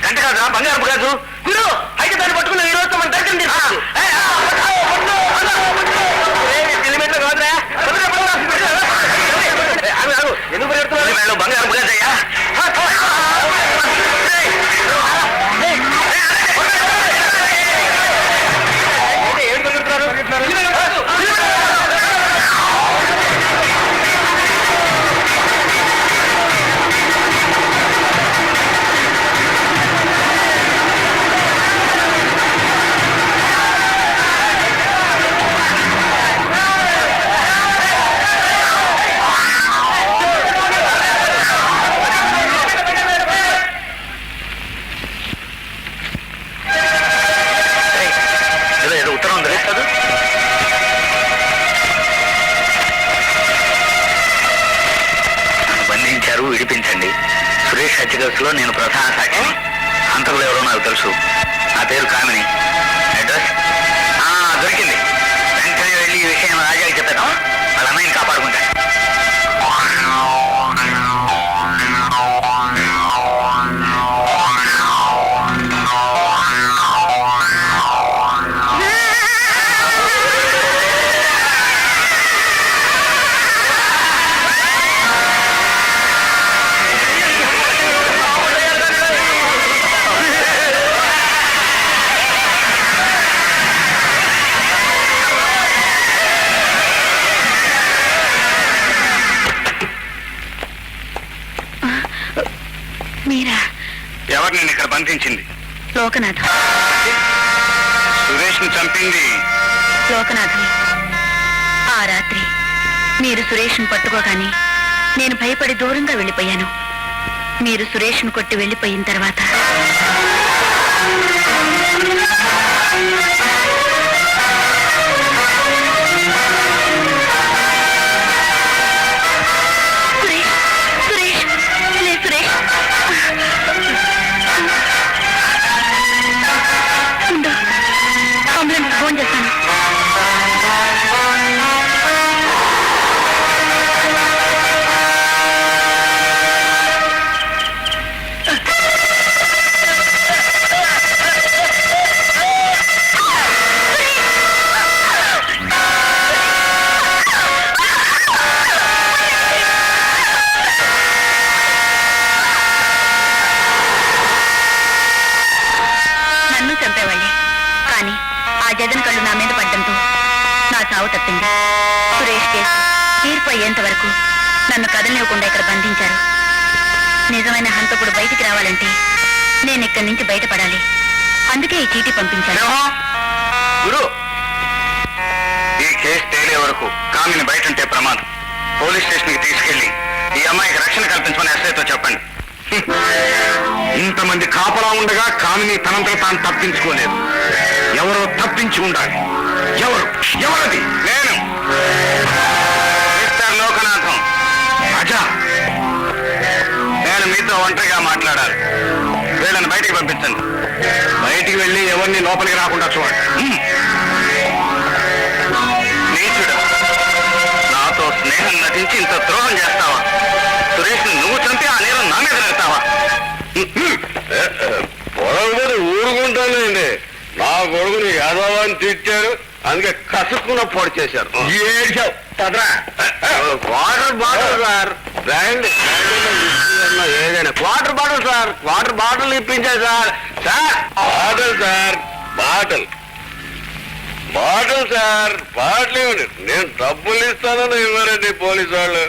గంట కాదా? బంగారపు కాదు గురు. అయితే దాన్ని పట్టుకున్న ఈ రోజు మన దర్శనం తీసుకో. ఎందుకు పరిగెడుతున్నారు? బంగారపు కాదయ్యా. ఏం పరిగెడుతున్నారు? విడిపించండి. సురేష్ హత్య కేసులో నేను ప్రధాన సాక్షిని. హంతకులు ఎవరో నాకు తెలుసు. నా పేరు కామిని. అడ్రస్ దొరికింది. వెంటనే వెళ్ళి ఈ విషయం రాజాకి చెప్పాను. వాళ్ళ అన్నయ్యని కాపాడుకుంటాను. మీరా? ఎవరు నేను ఇక్కడ బంధించింది? లోకనాథం. సురేష్ ని చంపింది లోకనాథం. ఆ రాత్రి మీరు సురేష్ను పట్టుకోగానే నేను భయపడి దూరంగా వెళ్ళిపోయాను. మీరు సురేష్ను కొట్టి వెళ్ళిపోయిన తర్వాత ఫోన్ చేస్తాను. నన్ను చంపేవాళ్ళే, కానీ ఆ జగన్ కళ్ళు నా మీద పడ్డంతో నా చావు తప్పింది. సురేష్ కేసు తీర్పు అయ్యేంత వరకు నన్ను కదలనివ్వకుండా ఇక్కడ బంధించారు. నిజమైన హంతకుడు బయటికి రావాలంటే నేను ఇక్కడి నుంచి బయటపడాలి. అందుకే ఈ చీటీ పంపించాను. సింహం! గురు, ఈ కేసు తేలే వరకు కామిని బయట ఉంటే ప్రమాదం. పోలీస్ స్టేషన్కి తీసుకెళ్లి ఈ అమ్మాయికి రక్షణ కల్పించమని ఎస్ఐతో చెప్పండి. ఇంతమంది కాపలా ఉండగా కామిని తనంతట తాను తప్పించుకోలేదు. ఎవరో తప్పించి ఉండాలి. ఎవరది? నేను మిస్టర్ లోకనాథం. అజా, నేను మీతో ఒంటరిగా మాట్లాడాలి. వీళ్ళని బయటికి పంపించండి. బయటికి వెళ్ళి ఎవరిని లోపలికి రాకుండా చూడండి. నీచుడు, నాతో స్నేహం నటించి ఇంత ద్రోహం చేస్తావా? సురేష్ నువ్వు చంపి ఆ నేరం నా మీద పెడతావా? పొడవు ఊరుకుంటానండి. నా కొడుకుని యాదవాన్ని తిట్టారు, అందుకే కసుక్కున్న పొడి చేశారు. వాటర్ బాటిల్ సార్, ఏదైనా water bottle sir, water bottle ఇప్పించారు sir. Bottle sir, bottle sir, bottle ఇవ్వండి. నేను డబ్బులు ఇస్తానని ఇవ్వరండి పోలీసు వాళ్ళు.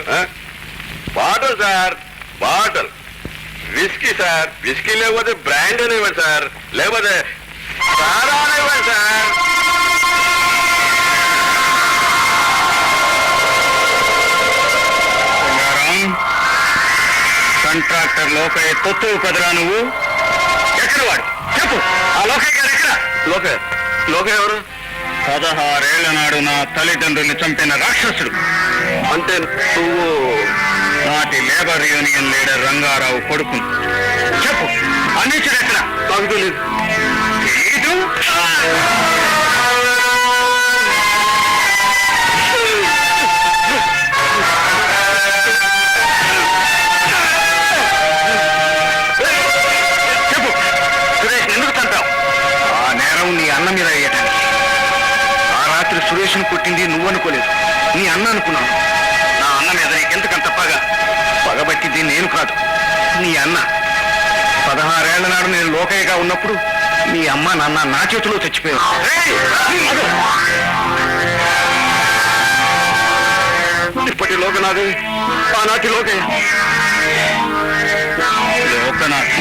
Bottle sir, bottle. Whisky sir, whisky లేకపోతే బ్రాండ్ అని ఇవ్వండి సార్, లేకపోతే సారా అని ఇవ్వండి సార్. కాంట్రాక్టర్ లోకయ్య తొత్తు కదరా నువ్వు? ఎక్కడ వాడు? చెప్పు. ఆ లోకయ్య గారు ఎక్కడ? లోకయ్య ఎవరు? 16 ఏళ్ల నాడు నా తల్లిదండ్రులు చంపిన రాక్షసుడు. అంటే నువ్వు నాటి లేబర్ యూనియన్ లీడర్ రంగారావు కొడుకు. చెప్పు, అన్నించుడు ఎక్కడ? నాకు తెలీదు. తెలీదు? చెప్పు, సురేష్ ఎందుకు చంపావు? ఆ నేరం నీ అన్న మీద వేయటానికి. ఆ రాత్రి సురేష్ను కొట్టింది నువ్వు అనుకోలేదు, నీ అన్న అనుకున్నాను. నా అన్న మీద నీకెందుకంత పగ? పగబట్టింది నేను కాదు, నీ అన్న. 16 ఏళ్ల నాడు నేను లోకయ్యగా ఉన్నప్పుడు మీ అమ్మ నాన్న నా చేతిలో చచ్చిపోయారు. ఇప్పటి లోకనాథే, ఆనాటి లోకయ్య. లోకనాథ్,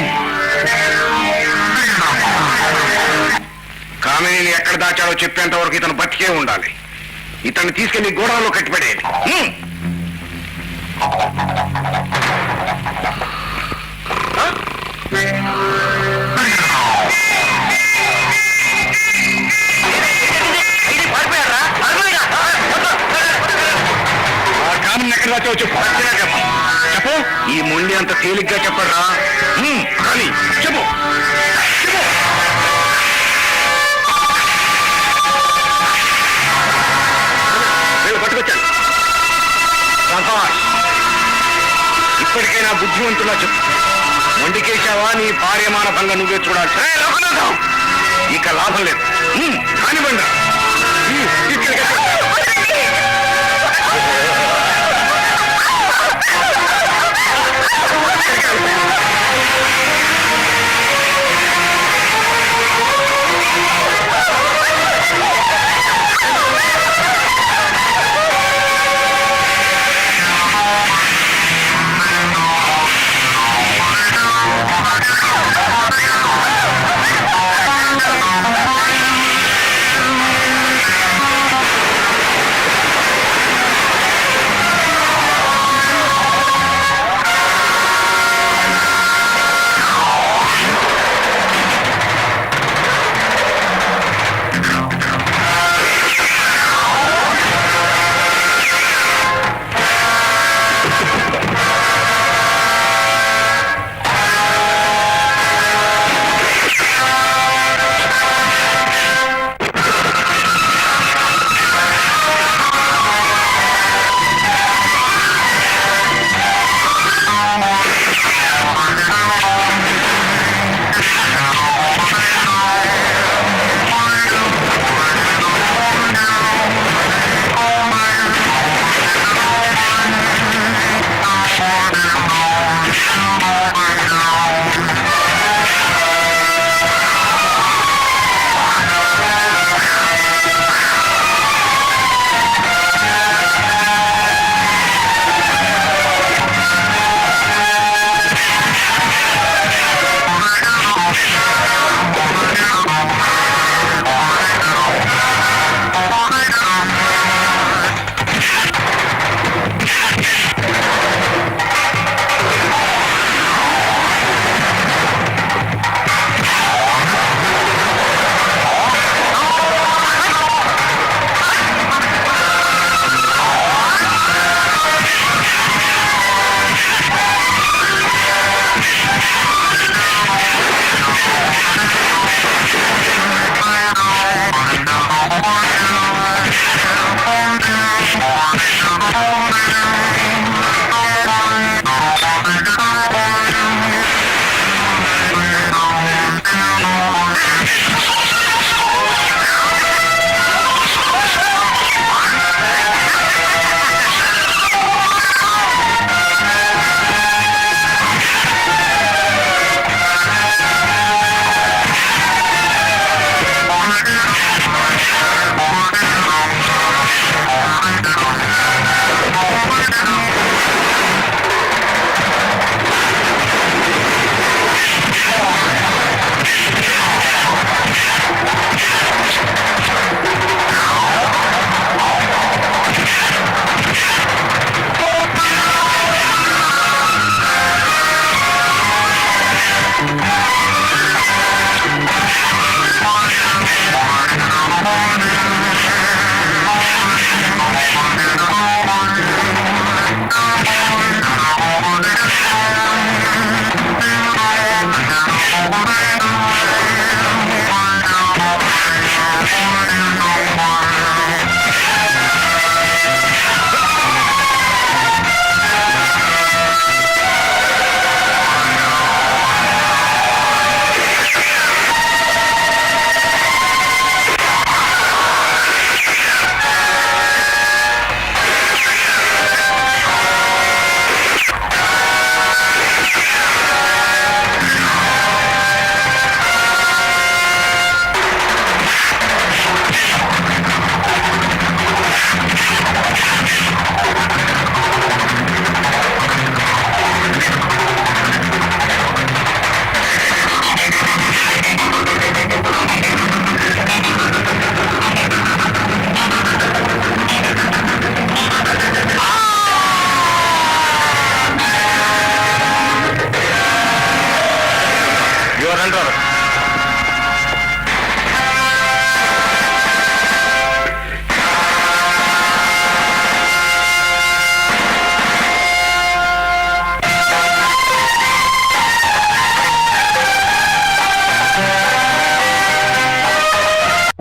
కామిని ఎక్కడ దాచాడో చెప్పేంత వరకు ఇతను బతికే ఉండాలి. ఇతన్ని తీసుకెళ్లి గోడలో కట్టిపడేయండి. ఆ కామిని ఎక్కడ దాచావో చెప్పు. చెప్పు. ఈ మొండి అంత తేలిగ్గా చెప్పరా? కానీ చెప్పు. నేను పట్టుకొచ్చాను. ఇప్పటికైనా బుద్ధివంతులా చెప్పు. మొండికేశావా నీ భార్యమాన భంగ నువ్వే చూడాలి. ఇక లాభం లేదు.